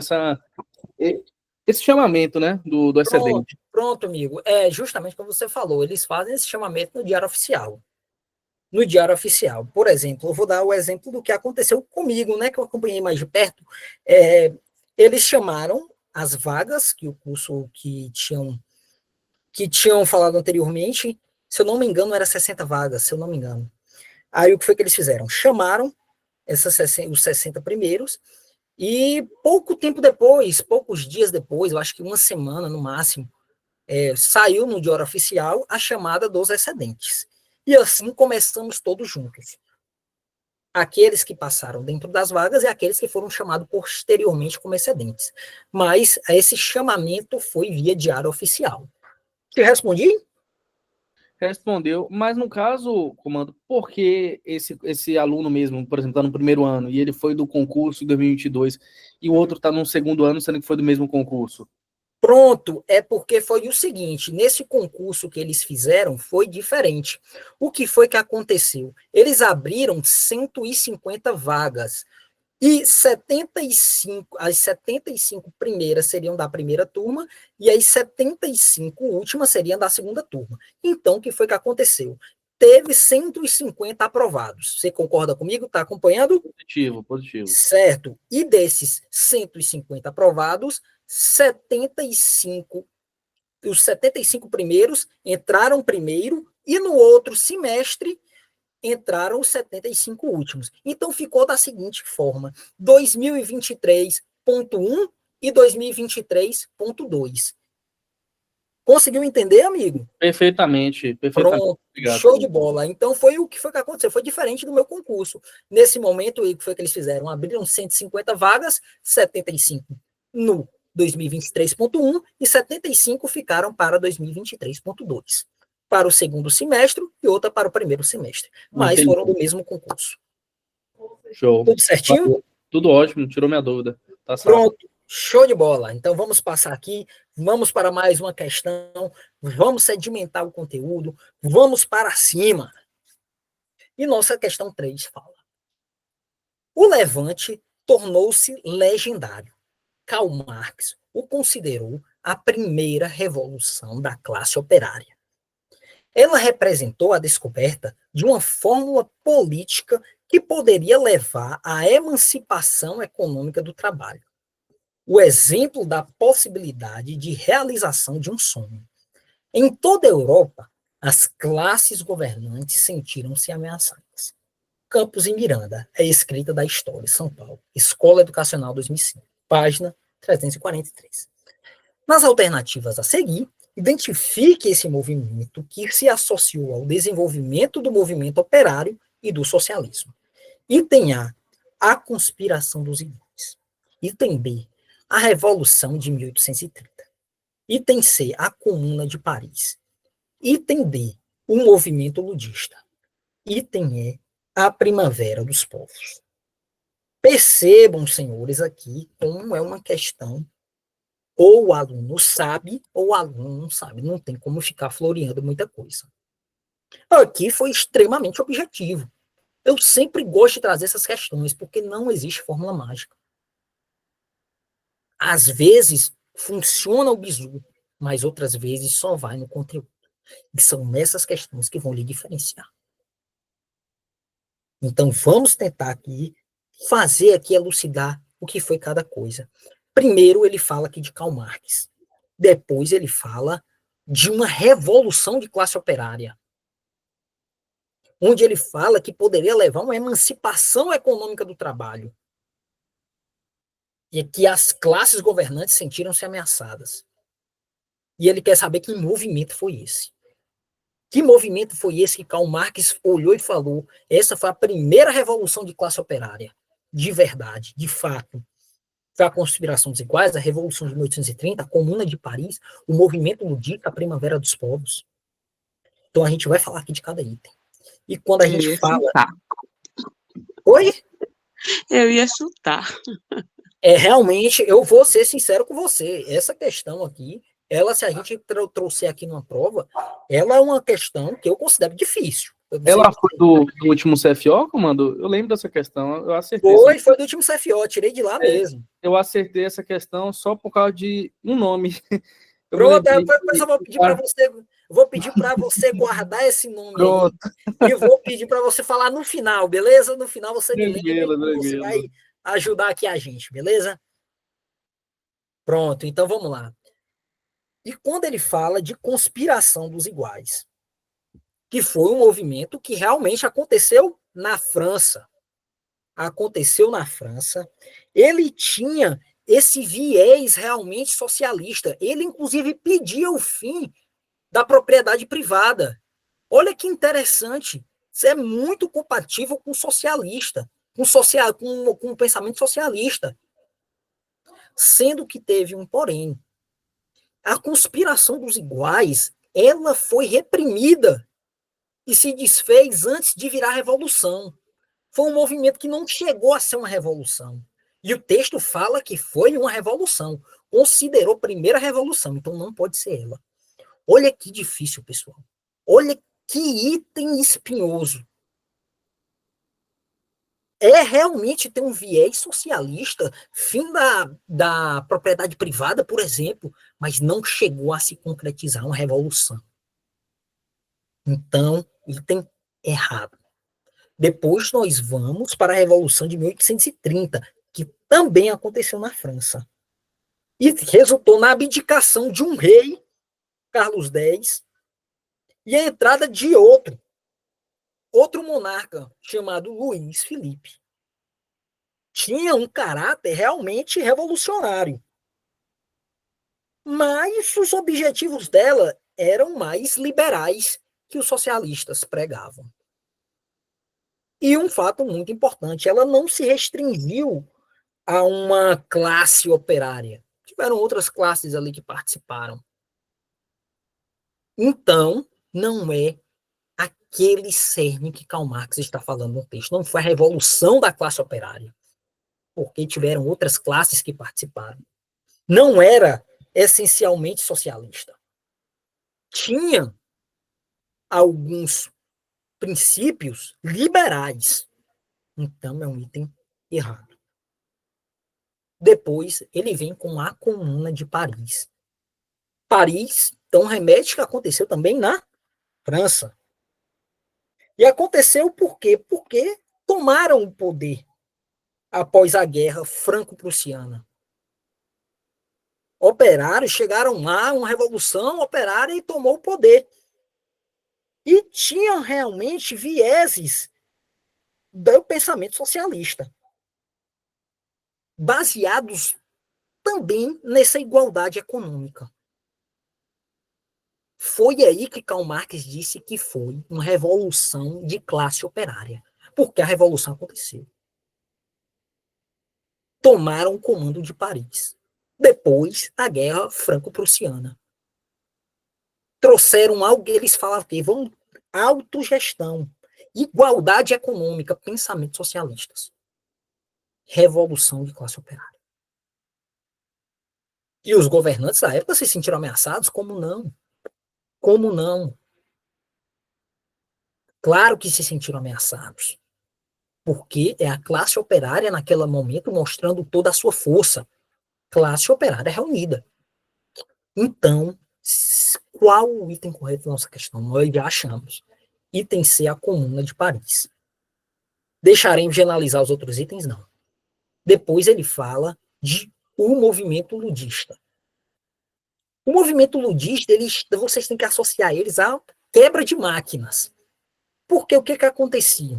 esse chamamento, né, do excedente. Pronto, amigo. É justamente como você falou, eles fazem esse chamamento no diário oficial. No diário oficial. Por exemplo, eu vou dar o exemplo do que aconteceu comigo, né, que eu acompanhei mais de perto. Eles chamaram as vagas que o curso que tinham falado anteriormente, se eu não me engano, era 60 vagas, se eu não me engano. Aí o que foi que eles fizeram? Chamaram os 60 primeiros, e pouco tempo depois, poucos dias depois, eu acho que uma semana no máximo, saiu no diário oficial a chamada dos excedentes. E assim começamos todos juntos. Aqueles que passaram dentro das vagas e aqueles que foram chamados posteriormente como excedentes. Mas esse chamamento foi via diário oficial. Te respondi? Respondeu, mas no caso, comando, por que esse aluno mesmo, por exemplo, está no primeiro ano e ele foi do concurso de 2022 e o outro está no segundo ano, sendo que foi do mesmo concurso? Pronto, é porque foi o seguinte, nesse concurso que eles fizeram foi diferente. O que foi que aconteceu? Eles abriram 150 vagas, e as 75 primeiras seriam da primeira turma e as 75 últimas seriam da segunda turma. Então, o que foi que aconteceu? Teve 150 aprovados. Você concorda comigo? Está acompanhando? Positivo, positivo. Certo. E desses 150 aprovados, 75, os 75 primeiros entraram primeiro e no outro semestre entraram os 75 últimos. Então ficou da seguinte forma: 2023.1 e 2023.2. Conseguiu entender, amigo? Perfeitamente, perfeitamente. Pronto, Obrigado. show de bola. Então foi o que foi que aconteceu, foi diferente do meu concurso. Nesse momento, o que foi que eles fizeram? Abriram 150 vagas, 75 no 2023.1 e 75 ficaram para 2023.2. Para o segundo semestre e outra para o primeiro semestre. Mas Entendi. foram do mesmo concurso. Show. Tudo certinho? Tudo ótimo, tirou minha dúvida. Tá certo. Pronto, show de bola. Então vamos passar aqui, vamos para mais uma questão, vamos sedimentar o conteúdo, vamos para cima. E nossa questão 3 fala: o Levante tornou-se legendário. Karl Marx o considerou a primeira revolução da classe operária. Ela representou a descoberta de uma fórmula política que poderia levar à emancipação econômica do trabalho. O exemplo da possibilidade de realização de um sonho. Em toda a Europa, as classes governantes sentiram-se ameaçadas. Campos e Miranda, é escrita da história, São Paulo, Escola Educacional 2005. página 343. Nas alternativas a seguir, identifique esse movimento que se associou ao desenvolvimento do movimento operário e do socialismo. Item A, a conspiração dos iguais. Item B, a Revolução de 1830. Item C, a Comuna de Paris. Item D, o movimento ludista. Item E, a Primavera dos Povos. Percebam, senhores, aqui como é uma questão ou o aluno sabe ou o aluno não sabe. Não tem como ficar floreando muita coisa. Aqui foi extremamente objetivo. Eu sempre gosto de trazer essas questões, porque não existe fórmula mágica. Às vezes, funciona o bizu, mas outras vezes só vai no conteúdo. E são essas questões que vão lhe diferenciar. Então, vamos tentar aqui fazer aqui elucidar o que foi cada coisa. Primeiro, ele fala aqui de Karl Marx. Depois, ele fala de uma revolução de classe operária, onde ele fala que poderia levar uma emancipação econômica do trabalho e que as classes governantes sentiram-se ameaçadas. E ele quer saber que movimento foi esse. Que movimento foi esse que Karl Marx olhou e falou: essa foi a primeira revolução de classe operária, de verdade, de fato. Foi a conspiração dos iguais, a Revolução de 1830, a Comuna de Paris, o movimento ludita, a Primavera dos Povos. Então a gente vai falar aqui de cada item. E quando a gente fala... Chutar. Oi? Eu ia chutar. Realmente, eu vou ser sincero com você. Essa questão aqui, ela, se a gente trouxer aqui numa prova, ela é uma questão que eu considero difícil. Ela foi do último CFO, comando? Eu lembro dessa questão, eu acertei. Foi do último CFO, tirei de lá mesmo. Eu acertei essa questão só por causa de um nome. Pronto, depois eu vou pedir para você guardar esse nome aí, e vou pedir para você falar no final, beleza? No final você me lembra e você vai ajudar aqui a gente, beleza? Pronto, então vamos lá. E quando ele fala de conspiração dos iguais, que foi um movimento que realmente aconteceu na França. Ele tinha esse viés realmente socialista. Ele, inclusive, pedia o fim da propriedade privada. Olha que interessante. Isso é muito compatível com o socialista, com o pensamento socialista. Sendo que teve um porém. A conspiração dos iguais, ela foi reprimida e se desfez antes de virar revolução. Foi um movimento que não chegou a ser uma revolução. E o texto fala que foi uma revolução. Considerou a primeira revolução, então não pode ser ela. Olha que difícil, pessoal. Olha que item espinhoso. Realmente ter um viés socialista, fim da propriedade privada, por exemplo, mas não chegou a se concretizar uma revolução. Então, item errado. Depois nós vamos para a Revolução de 1830, que também aconteceu na França. E resultou na abdicação de um rei, Carlos X, e a entrada de outro monarca, chamado Luís Filipe. Tinha um caráter realmente revolucionário. Mas os objetivos dela eram mais liberais que os socialistas pregavam. E um fato muito importante, ela não se restringiu a uma classe operária. Tiveram outras classes ali que participaram. Então, não é aquele cerne que Karl Marx está falando no texto. Não foi a revolução da classe operária, porque tiveram outras classes que participaram. Não era essencialmente socialista. Tinha alguns princípios liberais. Então, é um item errado. Depois, ele vem com a Comuna de Paris. Paris, então, remete que aconteceu também na França. E aconteceu por quê? Porque tomaram o poder após a Guerra Franco-Prussiana. Operários chegaram lá, uma revolução operária e tomou o poder. E tinham realmente vieses do pensamento socialista, baseados também nessa igualdade econômica. Foi aí que Karl Marx disse que foi uma revolução de classe operária. Porque a revolução aconteceu. Tomaram o comando de Paris. Depois da Guerra Franco-Prussiana. Trouxeram algo que eles falavam que vão autogestão, igualdade econômica, pensamentos socialistas. Revolução de classe operária. E os governantes da época se sentiram ameaçados? Como não? Como não? Claro que se sentiram ameaçados. Porque é a classe operária, naquele momento, mostrando toda a sua força. Classe operária reunida. Então, qual o item correto da nossa questão? Nós já achamos. Item C, a Comuna de Paris. Deixaremos de analisar os outros itens? Não. Depois ele fala de o movimento ludista. O movimento ludista, vocês têm que associar eles à quebra de máquinas. Porque o que acontecia?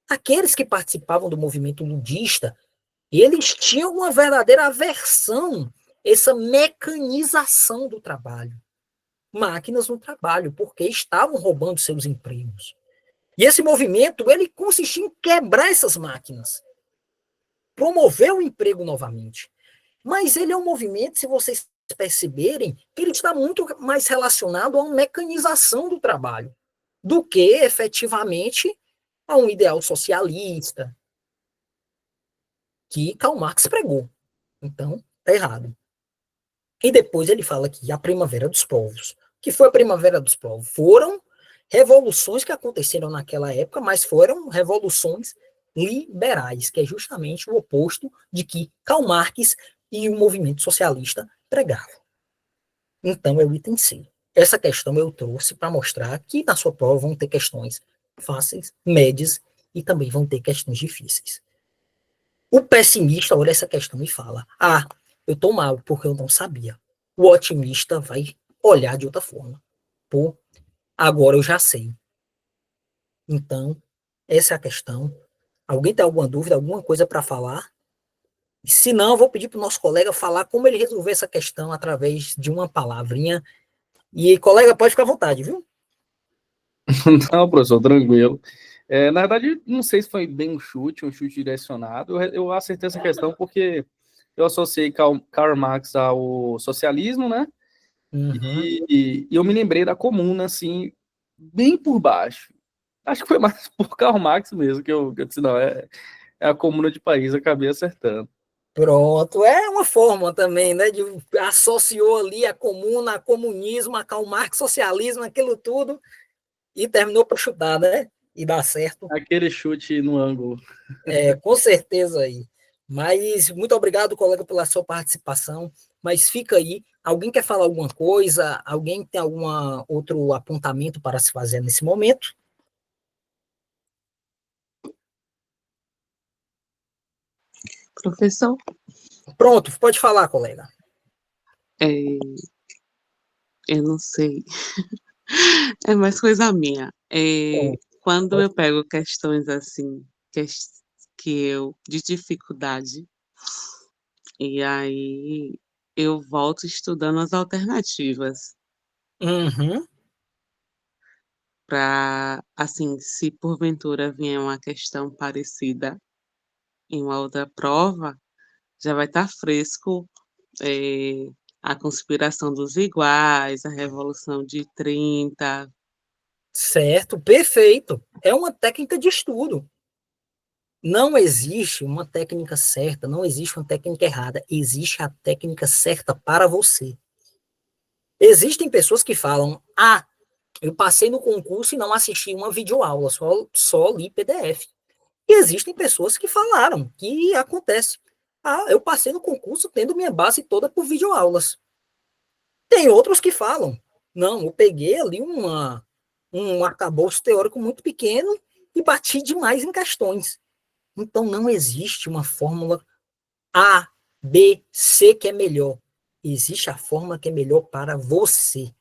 Aqueles que participavam do movimento ludista, eles tinham uma verdadeira aversão, essa mecanização do trabalho. Máquinas no trabalho, porque estavam roubando seus empregos. E esse movimento, ele consistia em quebrar essas máquinas. Promover o emprego novamente. Mas ele é um movimento, se vocês perceberem, que ele está muito mais relacionado a uma mecanização do trabalho do que, efetivamente, a um ideal socialista que Karl Marx pregou. Então, está errado. E depois ele fala que a Primavera dos Povos. O que foi a Primavera dos Povos? Foram revoluções que aconteceram naquela época, mas foram revoluções liberais, que é justamente o oposto de que Karl Marx e o movimento socialista pregavam. Então, é o item C. Essa questão eu trouxe para mostrar que na sua prova vão ter questões fáceis, médias e também vão ter questões difíceis. O pessimista olha essa questão e fala: eu estou mal porque eu não sabia. O otimista vai olhar de outra forma. Pô, agora eu já sei. Então, essa é a questão. Alguém tem alguma dúvida, alguma coisa para falar? Se não, eu vou pedir para o nosso colega falar como ele resolveu essa questão através de uma palavrinha. E, colega, pode ficar à vontade, viu? Não, professor, tranquilo. Na verdade, não sei se foi bem um chute direcionado. Eu acertei essa questão porque eu associei Karl Marx ao socialismo, né? Uhum. E eu me lembrei da Comuna, assim, bem por baixo. Acho que foi mais por Karl Marx mesmo que eu disse, não, é a Comuna de Paris, eu acabei acertando. Pronto, é uma forma também, né? Associou ali a comuna, a comunismo, a Karl Marx, socialismo, aquilo tudo, e terminou por chutar, né? E dá certo. Aquele chute no ângulo. Com certeza aí. Mas muito obrigado, colega, pela sua participação. Mas fica aí. Alguém quer falar alguma coisa? Alguém tem algum outro apontamento para se fazer nesse momento? Professor, Pronto, pode falar, colega. eu não sei. É mais coisa minha. Quando eu pego questões assim, que eu de dificuldade, e aí eu volto estudando as alternativas. Uhum. Para, assim, se porventura vier uma questão parecida em uma outra prova, já vai estar fresco a conspiração dos iguais, a Revolução de 30. Certo, perfeito. É uma técnica de estudo. Não existe uma técnica certa, não existe uma técnica errada. Existe a técnica certa para você. Existem pessoas que falam: eu passei no concurso e não assisti uma videoaula, só li PDF. E existem pessoas que falaram que acontece. Eu passei no concurso tendo minha base toda por videoaulas. Tem outros que falam: não, eu peguei ali um arcabouço teórico muito pequeno e bati demais em questões. Então, não existe uma fórmula A, B, C que é melhor. Existe a fórmula que é melhor para você.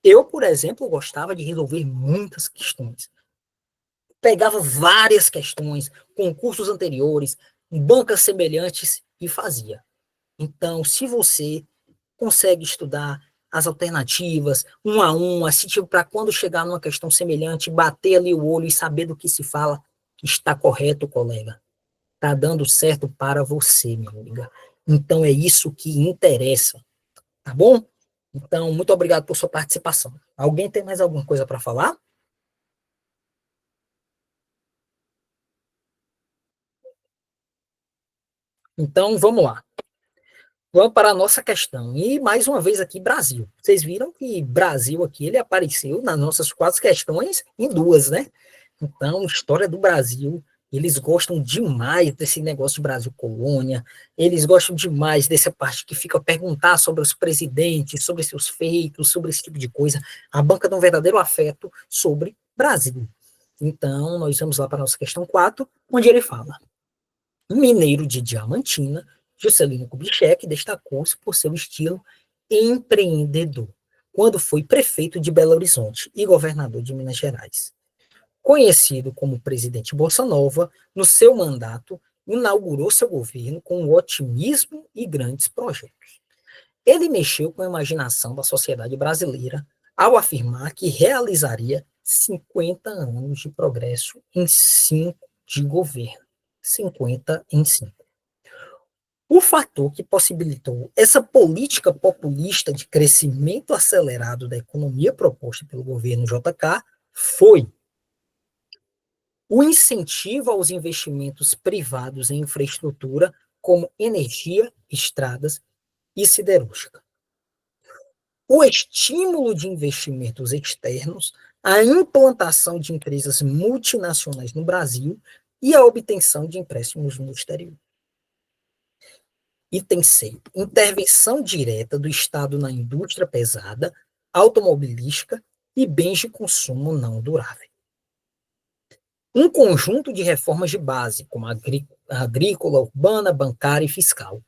Eu, por exemplo, gostava de resolver muitas questões. Pegava várias questões, concursos anteriores, bancas semelhantes, e fazia. Então, se você consegue estudar as alternativas, um a um, assim, tipo, para quando chegar numa questão semelhante, bater ali o olho e saber do que se fala, está correto, colega. Está dando certo para você, minha amiga. Então, é isso que interessa, tá bom? Então, muito obrigado por sua participação. Alguém tem mais alguma coisa para falar? Então, vamos lá. Vamos para a nossa questão. E, mais uma vez aqui, Brasil. Vocês viram que Brasil aqui, ele apareceu nas nossas 4 questões em 2, né? Então, história do Brasil, eles gostam demais desse negócio de Brasil colônia, eles gostam demais dessa parte que fica a perguntar sobre os presidentes, sobre seus feitos, sobre esse tipo de coisa. A banca de um verdadeiro afeto sobre Brasil. Então, nós vamos lá para a nossa questão 4, onde ele fala: um mineiro de Diamantina, Juscelino Kubitschek, destacou-se por seu estilo empreendedor, quando foi prefeito de Belo Horizonte e governador de Minas Gerais. Conhecido como presidente Bolsa Nova, no seu mandato, inaugurou seu governo com otimismo e grandes projetos. Ele mexeu com a imaginação da sociedade brasileira ao afirmar que realizaria 50 anos de progresso em 5 de governo. 50 em 5. O fator que possibilitou essa política populista de crescimento acelerado da economia proposta pelo governo JK foi o incentivo aos investimentos privados em infraestrutura, como energia, estradas e siderúrgica. O estímulo de investimentos externos, a implantação de empresas multinacionais no Brasil e a obtenção de empréstimos no exterior. Item C. Intervenção direta do Estado na indústria pesada, automobilística e bens de consumo não durável. Um conjunto de reformas de base, como a agrícola, urbana, bancária e fiscal,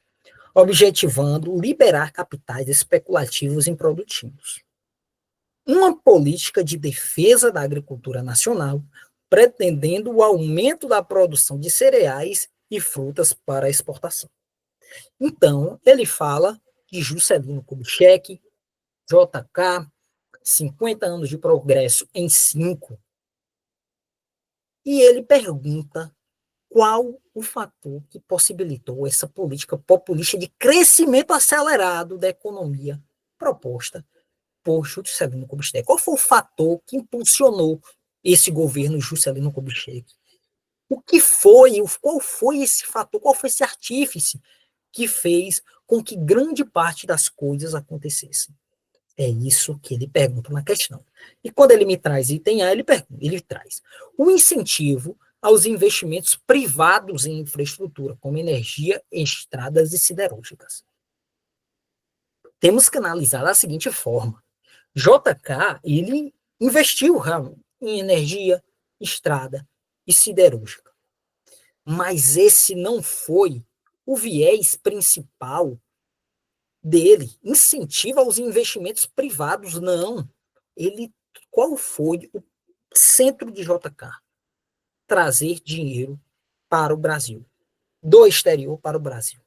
objetivando liberar capitais especulativos improdutivos. Uma política de defesa da agricultura nacional, pretendendo o aumento da produção de cereais e frutas para a exportação. Então, ele fala de Juscelino Kubitschek, JK, 50 anos de progresso em 5, e ele pergunta qual o fator que possibilitou essa política populista de crescimento acelerado da economia proposta por Juscelino Kubitschek. Qual foi o fator que impulsionou esse governo Juscelino Kubitschek? Qual foi esse fator, qual foi esse artífice que fez com que grande parte das coisas acontecessem? É isso que ele pergunta na questão. E quando ele me traz item A, ele traz o incentivo aos investimentos privados em infraestrutura, como energia, estradas e siderúrgicas. Temos que analisar da seguinte forma: JK, ele investiu em energia, estrada e siderúrgica. Mas esse não foi o viés principal dele. Incentiva aos investimentos privados, não. Qual foi o centro de JK? Trazer dinheiro para o Brasil, do exterior para o Brasil.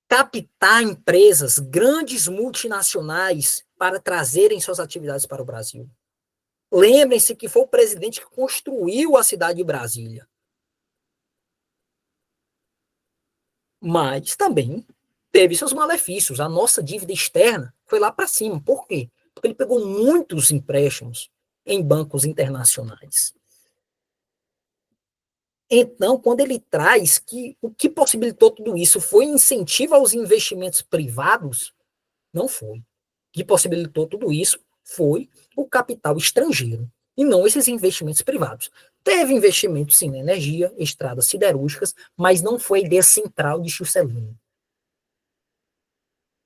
Captar empresas, grandes multinacionais, para trazerem suas atividades para o Brasil. Lembrem-se que foi o presidente que construiu a cidade de Brasília. Mas também teve seus malefícios. A nossa dívida externa foi lá para cima. Por quê? Porque ele pegou muitos empréstimos em bancos internacionais. Então, quando ele traz que o que possibilitou tudo isso foi incentivo aos investimentos privados, não foi. O que possibilitou tudo isso foi o capital estrangeiro, e não esses investimentos privados. Teve investimento, sim, na energia, estradas siderúrgicas, mas não foi a ideia central de Juscelino.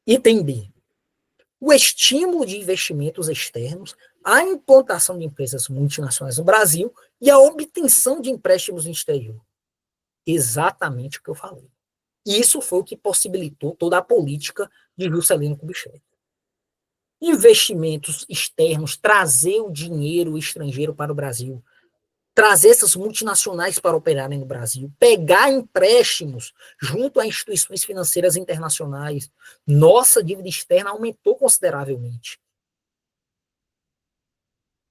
Item B. O estímulo de investimentos externos, a implantação de empresas multinacionais no Brasil e a obtenção de empréstimos no exterior. Exatamente o que eu falei. Isso foi o que possibilitou toda a política de Juscelino Kubitschek. Investimentos externos, trazer o dinheiro estrangeiro para o Brasil, trazer essas multinacionais para operarem no Brasil, pegar empréstimos junto a instituições financeiras internacionais. Nossa dívida externa aumentou consideravelmente.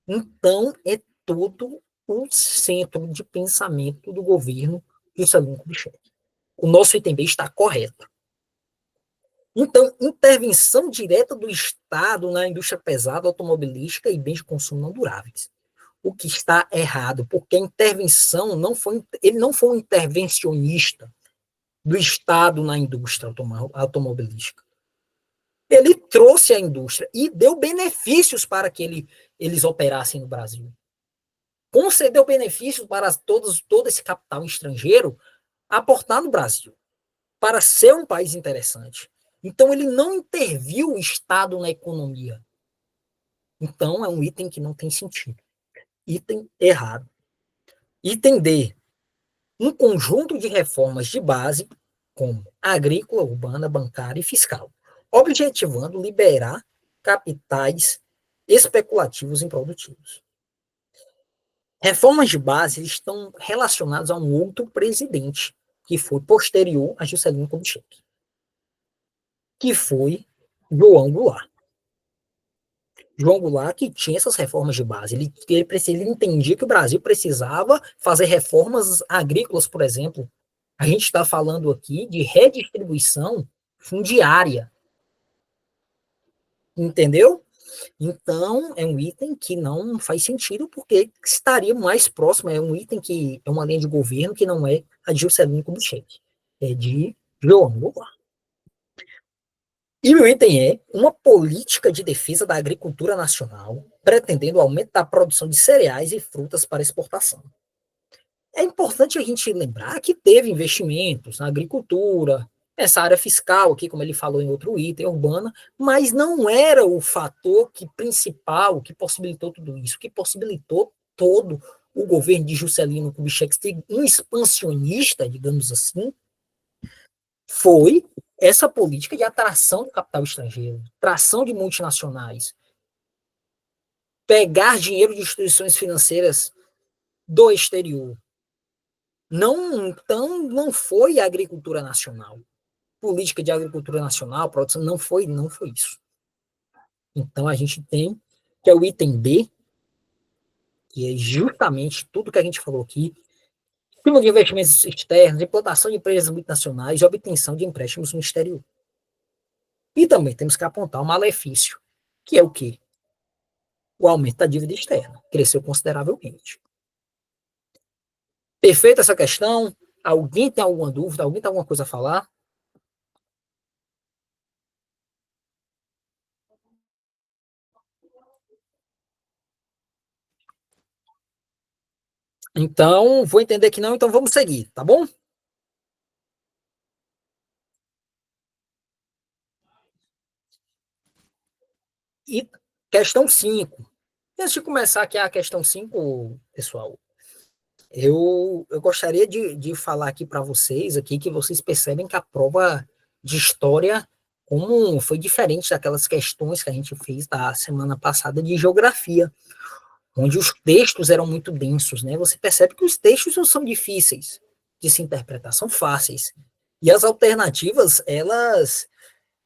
Então, é todo o centro de pensamento do governo Juscelino Kubitschek. O nosso item B está correto. Então, intervenção direta do Estado na indústria pesada, automobilística e bens de consumo não duráveis. O que está errado, porque a intervenção ele não foi um intervencionista do Estado na indústria automobilística. Ele trouxe a indústria e deu benefícios para que eles operassem no Brasil. Concedeu benefícios para todo esse capital estrangeiro aportar no Brasil, para ser um país interessante. Então, ele não interviu o Estado na economia. Então, é um item que não tem sentido. Item errado. Item D. Um conjunto de reformas de base, como agrícola, urbana, bancária e fiscal, objetivando liberar capitais especulativos improdutivos. Reformas de base estão relacionadas a um outro presidente, que foi posterior a Juscelino Kubitschek, que foi João Goulart. João Goulart que tinha essas reformas de base. Ele entendia que o Brasil precisava fazer reformas agrícolas, por exemplo. A gente está falando aqui de redistribuição fundiária. Entendeu? Então, é um item que não faz sentido, porque estaria mais próximo, é um item que é uma linha de governo que não é a de Juscelino Kubitschek, é de João Goulart. E o item é uma política de defesa da agricultura nacional, pretendendo o aumento da produção de cereais e frutas para exportação. É importante a gente lembrar que teve investimentos na agricultura, essa área fiscal aqui, como ele falou em outro item, urbana, mas não era o fator principal que possibilitou tudo isso, que possibilitou todo o governo de Juscelino Kubitschek ser um expansionista, digamos assim, foi essa política de atração do capital estrangeiro, atração de multinacionais, pegar dinheiro de instituições financeiras do exterior. Então, não foi a agricultura nacional. Política de agricultura nacional, produção, não foi isso. Então, a gente tem, que é o item B, que é justamente tudo que a gente falou aqui, estímulo de investimentos externos, implantação de empresas multinacionais e obtenção de empréstimos no exterior. E também temos que apontar o malefício, que é o quê? O aumento da dívida externa. Cresceu consideravelmente. Perfeita essa questão? Alguém tem alguma dúvida? Alguém tem alguma coisa a falar? Então, vou entender que não, então vamos seguir, tá bom? E questão 5. Antes de começar aqui a questão 5, pessoal, eu gostaria de falar aqui para vocês, aqui, que vocês percebem que a prova de história, como foi diferente daquelas questões que a gente fez da semana passada de geografia, onde os textos eram muito densos, né? Você percebe que os textos não são difíceis de se interpretar, são fáceis. E as alternativas, elas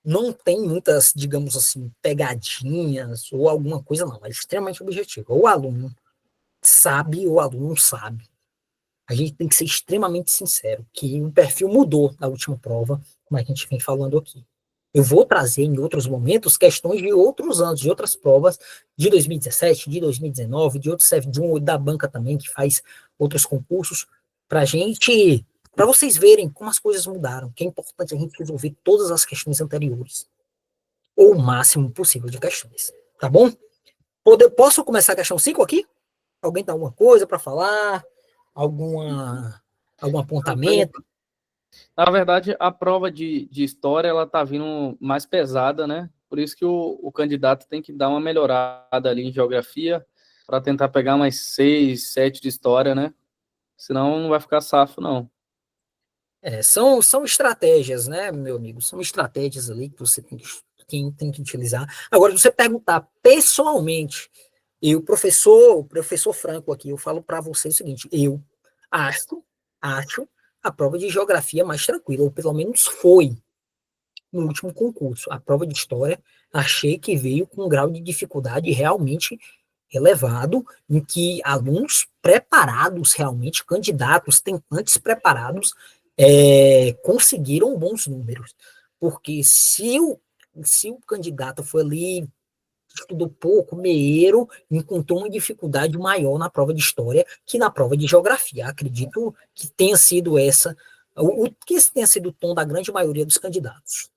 não têm muitas, digamos assim, pegadinhas ou alguma coisa, não. É extremamente objetivo. Ou o aluno sabe ou o aluno não sabe. A gente tem que ser extremamente sincero, que o perfil mudou na última prova, como a gente vem falando aqui. Eu vou trazer em outros momentos questões de outros anos, de outras provas, de 2017, de 2019, de outros CEF1, da banca também, que faz outros concursos, para vocês verem como as coisas mudaram, que é importante a gente resolver todas as questões anteriores, ou o máximo possível de questões, tá bom? Posso começar a questão 5 aqui? Alguém tem alguma coisa para falar? Algum apontamento? Na verdade, a prova de história, ela tá vindo mais pesada, né? Por isso que o candidato tem que dar uma melhorada ali em geografia, para tentar pegar mais 6, 7 de história, né? Senão não vai ficar safo, não. São estratégias, né, meu amigo? São estratégias ali que você tem que utilizar. Agora, se você perguntar pessoalmente Eu, professor Franco aqui, eu falo para você o seguinte, eu acho a prova de geografia mais tranquila, ou pelo menos foi no último concurso. A prova de história, achei que veio com um grau de dificuldade realmente elevado, em que alunos preparados, realmente, candidatos, tentantes preparados, conseguiram bons números. Porque se o candidato foi ali, estudou pouco, meieiro, encontrou uma dificuldade maior na prova de história que na prova de geografia. Acredito que tenha sido que esse tenha sido o tom da grande maioria dos candidatos.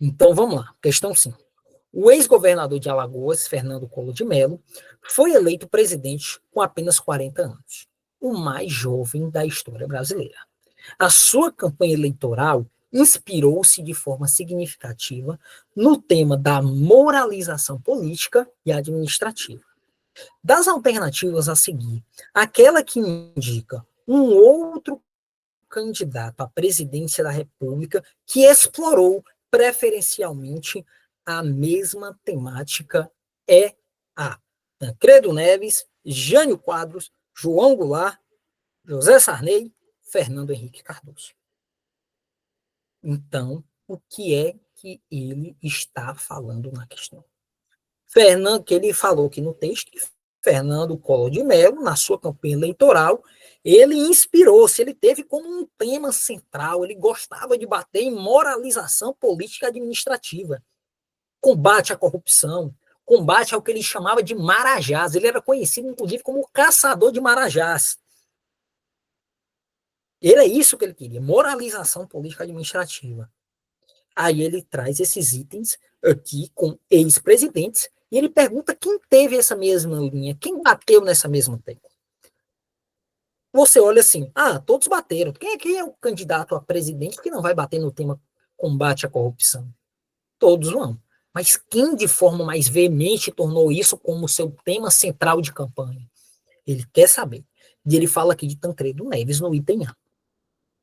Então, vamos lá. Questão 5. O ex-governador de Alagoas, Fernando Collor de Mello, foi eleito presidente com apenas 40 anos, o mais jovem da história brasileira. A sua campanha eleitoral inspirou-se de forma significativa no tema da moralização política e administrativa. Das alternativas a seguir, aquela que indica um outro candidato à presidência da República que explorou preferencialmente a mesma temática é a Tancredo Neves, Jânio Quadros, João Goulart, José Sarney, Fernando Henrique Cardoso. Então, o que é que ele está falando na questão? Fernando, que ele falou aqui no texto, que Fernando Collor de Mello, na sua campanha eleitoral, ele inspirou-se, ele teve como um tema central, ele gostava de bater em moralização política e administrativa, combate à corrupção, combate ao que ele chamava de marajás. Ele era conhecido, inclusive, como o caçador de marajás. Era isso que ele queria, moralização política e administrativa. Aí ele traz esses itens aqui com ex-presidentes e ele pergunta quem teve essa mesma linha, quem bateu nessa mesma tecla. Você olha assim, todos bateram. Quem é o candidato a presidente que não vai bater no tema combate à corrupção? Todos vão. Mas quem de forma mais veemente tornou isso como seu tema central de campanha? Ele quer saber. E ele fala aqui de Tancredo Neves no item A.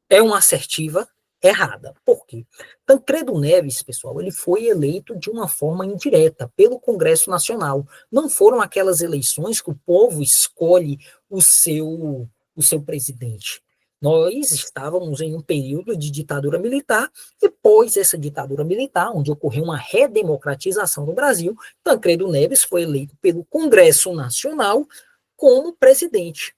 É uma assertiva errada. Por quê? Tancredo Neves, pessoal, ele foi eleito de uma forma indireta pelo Congresso Nacional. Não foram aquelas eleições que o povo escolhe o seu presidente. Nós estávamos em um período de ditadura militar, e pós essa ditadura militar, onde ocorreu uma redemocratização no Brasil, Tancredo Neves foi eleito pelo Congresso Nacional como presidente.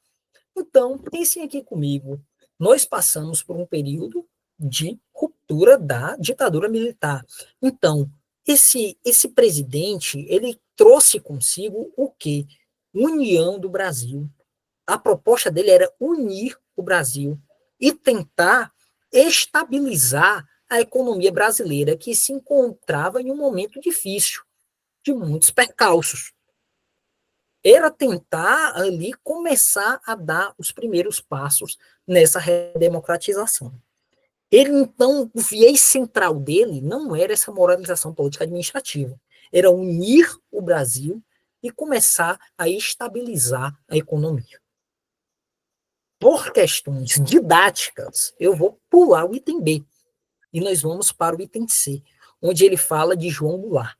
Então, pensem aqui comigo, nós passamos por um período de ruptura da ditadura militar. Então, esse presidente, ele trouxe consigo o quê? União do Brasil. A proposta dele era unir o Brasil e tentar estabilizar a economia brasileira, que se encontrava em um momento difícil, de muitos percalços. Era tentar ali começar a dar os primeiros passos nessa redemocratização. Ele, então, o viés central dele não era essa moralização política administrativa, era unir o Brasil e começar a estabilizar a economia. Por questões didáticas, eu vou pular o item B e nós vamos para o item C, onde ele fala de João Goulart.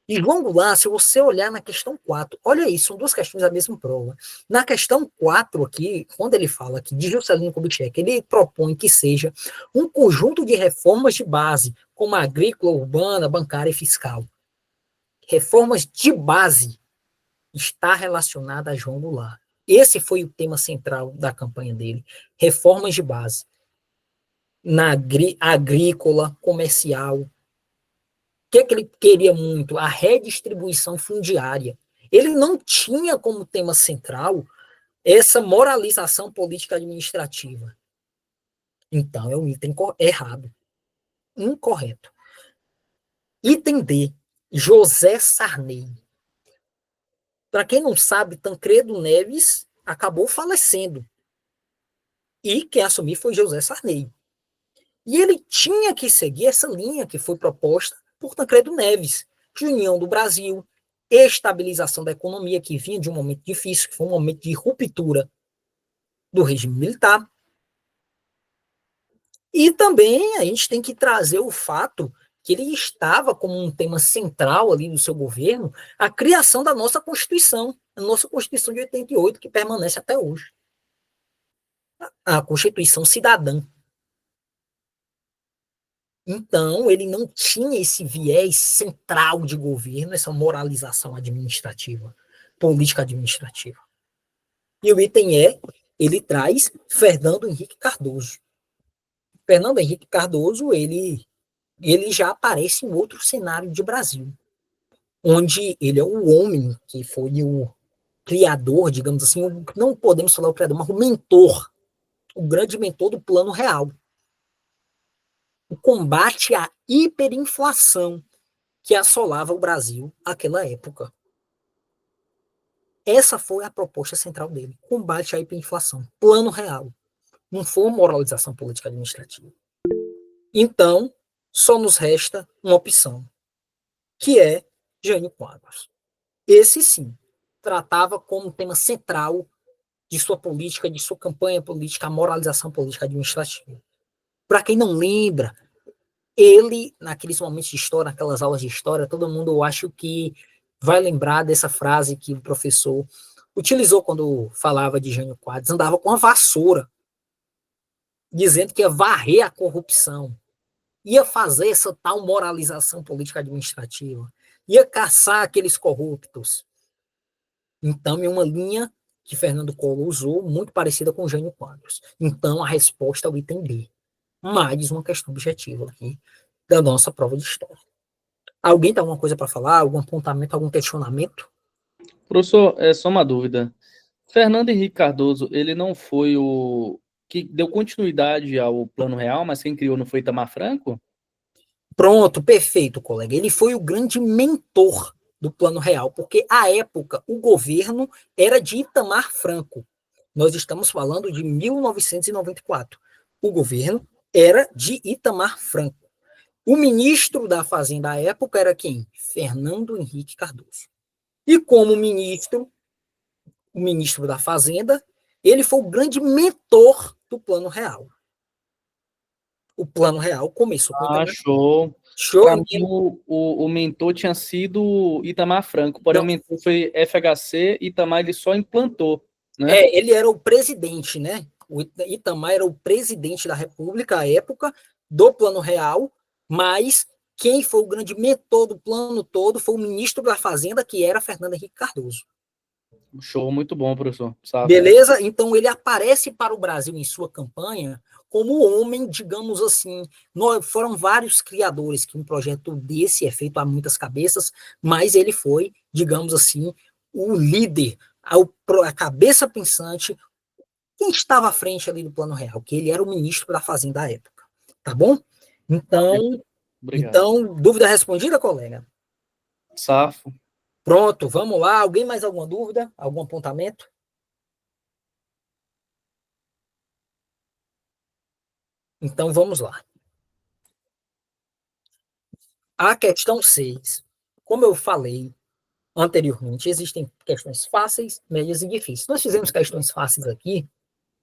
E João Goulart, se você olhar na questão 4, olha isso, são duas questões da mesma prova. Na questão 4 aqui, quando ele fala aqui de Juscelino Kubitschek, ele propõe que seja um conjunto de reformas de base, como agrícola, urbana, bancária e fiscal. Reformas de base está relacionada a João Goulart. Esse foi o tema central da campanha dele, reformas de base. Na agrícola, comercial, que ele queria muito? A redistribuição fundiária. Ele não tinha como tema central essa moralização política administrativa. Então, é um item errado. Incorreto. Item D. José Sarney. Para quem não sabe, Tancredo Neves acabou falecendo. E quem assumir foi José Sarney. E ele tinha que seguir essa linha que foi proposta por Tancredo Neves, de união do Brasil, estabilização da economia, que vinha de um momento difícil, que foi um momento de ruptura do regime militar. E também a gente tem que trazer o fato que ele estava como um tema central ali do seu governo a criação da nossa Constituição, a nossa Constituição de 88, que permanece até hoje. A Constituição Cidadã. Então, ele não tinha esse viés central de governo, essa moralização administrativa, política administrativa. E o item ele traz Fernando Henrique Cardoso. Fernando Henrique Cardoso, ele já aparece em outro cenário de Brasil, onde ele é o homem que foi o criador, digamos assim, não podemos falar o criador, mas o mentor, o grande mentor do Plano Real. O combate à hiperinflação que assolava o Brasil naquela época. Essa foi a proposta central dele, combate à hiperinflação, Plano Real. Não foi uma moralização política administrativa. Então, só nos resta uma opção, que é Jânio Quadros. Esse, sim, tratava como tema central de sua política, de sua campanha política, a moralização política administrativa. Para quem não lembra, ele, naqueles momentos de história, naquelas aulas de história, todo mundo, eu acho que vai lembrar dessa frase que o professor utilizou quando falava de Jânio Quadros, andava com uma vassoura, dizendo que ia varrer a corrupção, ia fazer essa tal moralização política administrativa, ia caçar aqueles corruptos. Então, é uma linha que Fernando Collor usou, muito parecida com Jânio Quadros. Então, a resposta é o item B. Mais uma questão objetiva aqui da nossa prova de história. Alguém tem alguma coisa para falar? Algum apontamento, algum questionamento? Professor, é só uma dúvida. Fernando Henrique Cardoso, ele não foi o que deu continuidade ao Plano Real, mas quem criou não foi Itamar Franco? Pronto, perfeito, colega. Ele foi o grande mentor do Plano Real, porque, à época, o governo era de Itamar Franco. Nós estamos falando de 1994. O governo era de Itamar Franco. O ministro da Fazenda à época era quem? Fernando Henrique Cardoso. E como ministro, o ministro da Fazenda, ele foi o grande mentor do Plano Real. O Plano Real começou com Itamar Show. Show. Para mim, o mentor tinha sido Itamar Franco, porém o mentor foi FHC, Itamar ele só implantou, né? Ele era o presidente, né? O Itamar era o presidente da República à época, do Plano Real, mas quem foi o grande mentor do plano todo foi o ministro da Fazenda, que era Fernando Henrique Cardoso. Show, muito bom, professor. Sabe? Beleza? Então ele aparece para o Brasil em sua campanha como homem, digamos assim. Foram vários criadores que um projeto desse é feito a muitas cabeças, mas ele foi, digamos assim, o líder, a cabeça pensante, quem estava à frente ali do Plano Real, que ele era o ministro da Fazenda à época. Tá bom? Então, dúvida respondida, colega? Safo. Pronto, vamos lá. Alguém mais alguma dúvida? Algum apontamento? Então, vamos lá. A questão 6. Como eu falei anteriormente, existem questões fáceis, médias e difíceis. Nós fizemos questões fáceis aqui?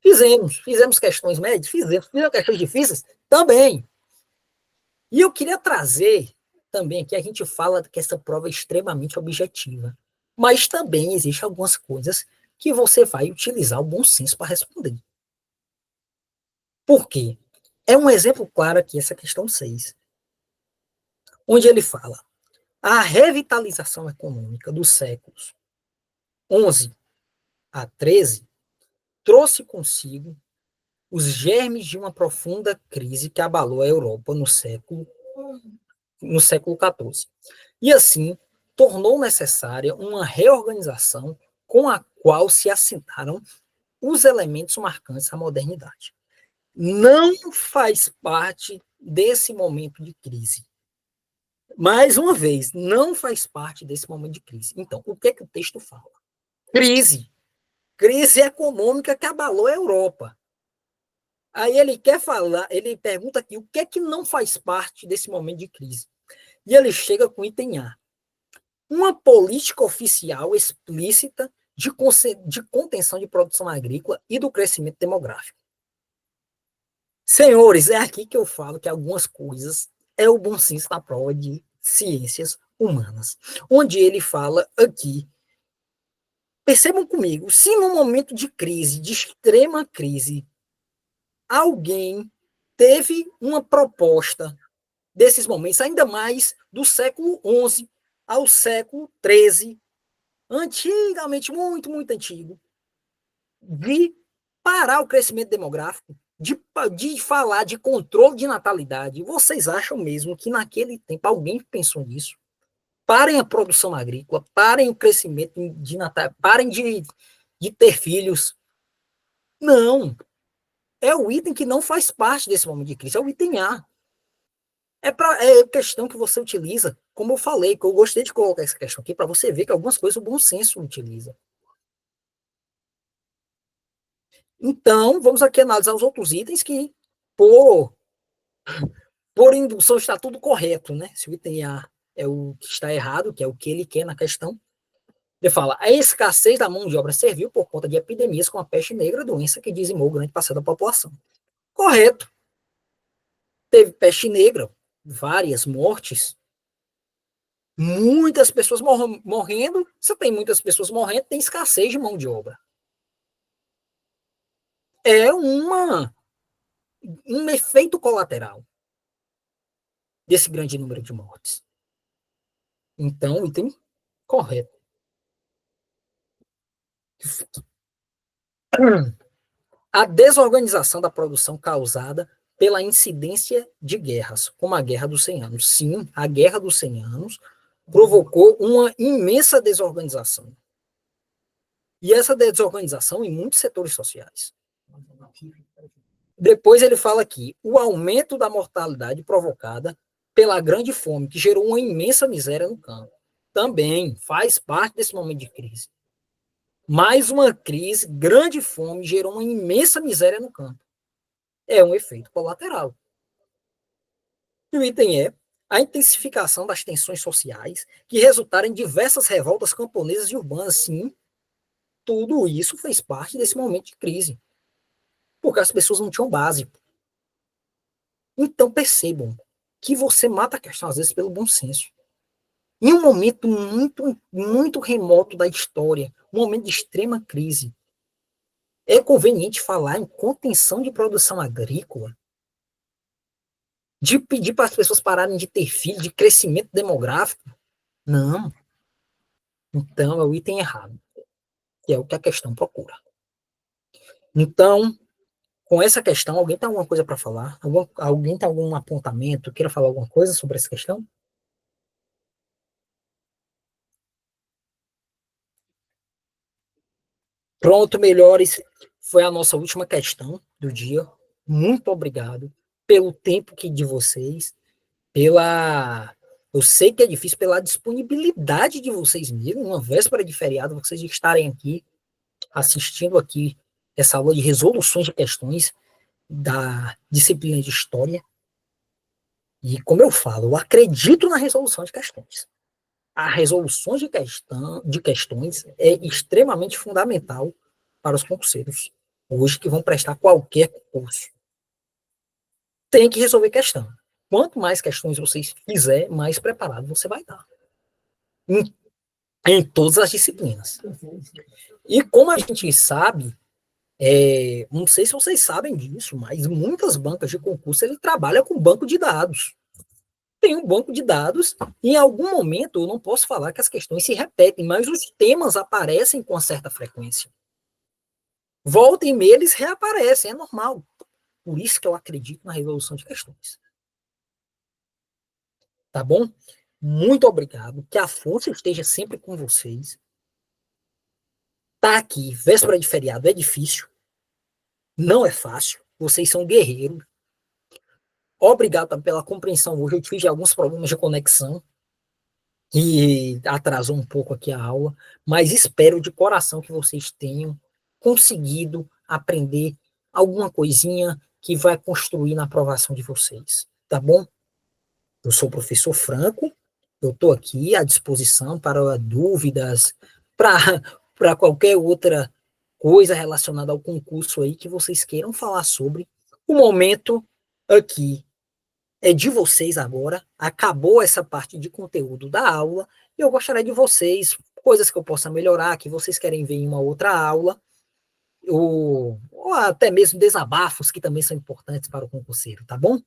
Fizemos questões médias? Fizemos questões difíceis? Também. E eu queria trazer também que a gente fala que essa prova é extremamente objetiva, mas também existem algumas coisas que você vai utilizar o bom senso para responder. Por quê? É um exemplo claro aqui, essa questão 6, onde ele fala: a revitalização econômica dos séculos 11 a 13 trouxe consigo os germes de uma profunda crise que abalou a Europa no século XIV. E assim, tornou necessária uma reorganização com a qual se assentaram os elementos marcantes da modernidade. Não faz parte desse momento de crise. Mais uma vez, não faz parte desse momento de crise. Então, o que é que o texto fala? Crise. Crise econômica que abalou a Europa. Aí ele quer falar, ele pergunta aqui o que é que não faz parte desse momento de crise. E ele chega com item A. Uma política oficial explícita de contenção de produção agrícola e do crescimento demográfico. Senhores, é aqui que eu falo que algumas coisas é o bom senso na prova de ciências humanas, onde ele fala aqui, percebam comigo, se num momento de crise, de extrema crise, alguém teve uma proposta desses momentos, ainda mais do século XI ao século XIII, antigamente, muito, muito antigo, de parar o crescimento demográfico, de falar de controle de natalidade. Vocês acham mesmo que naquele tempo alguém pensou nisso? Parem a produção agrícola, parem o crescimento de natal, parem de ter filhos. Não. É o item que não faz parte desse momento de crise, é o item A. É questão que você utiliza, como eu falei, que eu gostei de colocar essa questão aqui, para você ver que algumas coisas o bom senso utiliza. Então, vamos aqui analisar os outros itens que, por indução, está tudo correto, né? Se o item A é o que está errado, que é o que ele quer na questão, ele fala, a escassez da mão de obra serviu por conta de epidemias como a peste negra, doença que dizimou grande parcela da população. Correto. Teve peste negra, várias mortes, muitas pessoas morrendo. Se tem muitas pessoas morrendo, tem escassez de mão de obra. É um efeito colateral desse grande número de mortes. Então, item correto. A desorganização da produção causada pela incidência de guerras, como a Guerra dos 100 Anos. Sim, a Guerra dos 100 Anos provocou uma imensa desorganização. E essa desorganização em muitos setores sociais. Depois ele fala aqui, o aumento da mortalidade provocada pela grande fome, que gerou uma imensa miséria no campo. Também faz parte desse momento de crise. Mais uma crise, grande fome, gerou uma imensa miséria no campo. É um efeito colateral. E o item é a intensificação das tensões sociais, que resultaram em diversas revoltas camponesas e urbanas. Sim, tudo isso fez parte desse momento de crise. Porque as pessoas não tinham base. Então percebam que você mata a questão, às vezes, pelo bom senso. Em um momento muito, muito remoto da história, um momento de extrema crise, é conveniente falar em contenção de produção agrícola, de pedir para as pessoas pararem de ter filho, de crescimento demográfico? Não. Então é o item errado, que é o que a questão procura. Então, com essa questão, alguém tem alguma coisa para falar? Alguém tem algum apontamento? Queira falar alguma coisa sobre essa questão? Pronto, melhores. Foi a nossa última questão do dia. Muito obrigado pelo tempo de vocês, pela... Eu sei que é difícil, pela disponibilidade de vocês mesmo, uma véspera de feriado, vocês estarem aqui, assistindo aqui essa aula de resoluções de questões da disciplina de História. E, como eu falo, eu acredito na resolução de questões. A resolução de questões é extremamente fundamental para os concurseiros hoje que vão prestar qualquer concurso. Tem que resolver questão. Quanto mais questões você fizer, mais preparado você vai estar. Em todas as disciplinas. E como a gente sabe, não sei se vocês sabem disso, mas muitas bancas de concurso ele trabalha com banco de dados. Tem um banco de dados, e em algum momento eu não posso falar que as questões se repetem, mas os temas aparecem com uma certa frequência. Volta e meia eles reaparecem, é normal. Por isso que eu acredito na resolução de questões. Tá bom? Muito obrigado. Que a força esteja sempre com vocês. Tá aqui, véspera de feriado, é difícil. Não é fácil. Vocês são guerreiros. Obrigado pela compreensão hoje. Eu tive alguns problemas de conexão e atrasou um pouco aqui a aula, mas espero de coração que vocês tenham conseguido aprender alguma coisinha que vai construir na aprovação de vocês, tá bom? Eu sou o professor Franco, eu estou aqui à disposição para dúvidas, para qualquer outra coisa relacionada ao concurso aí que vocês queiram falar sobre. O momento aqui é de vocês agora. Acabou essa parte de conteúdo da aula. E eu gostaria de vocês, coisas que eu possa melhorar, que vocês querem ver em uma outra aula, ou até mesmo desabafos, que também são importantes para o concurseiro, tá bom?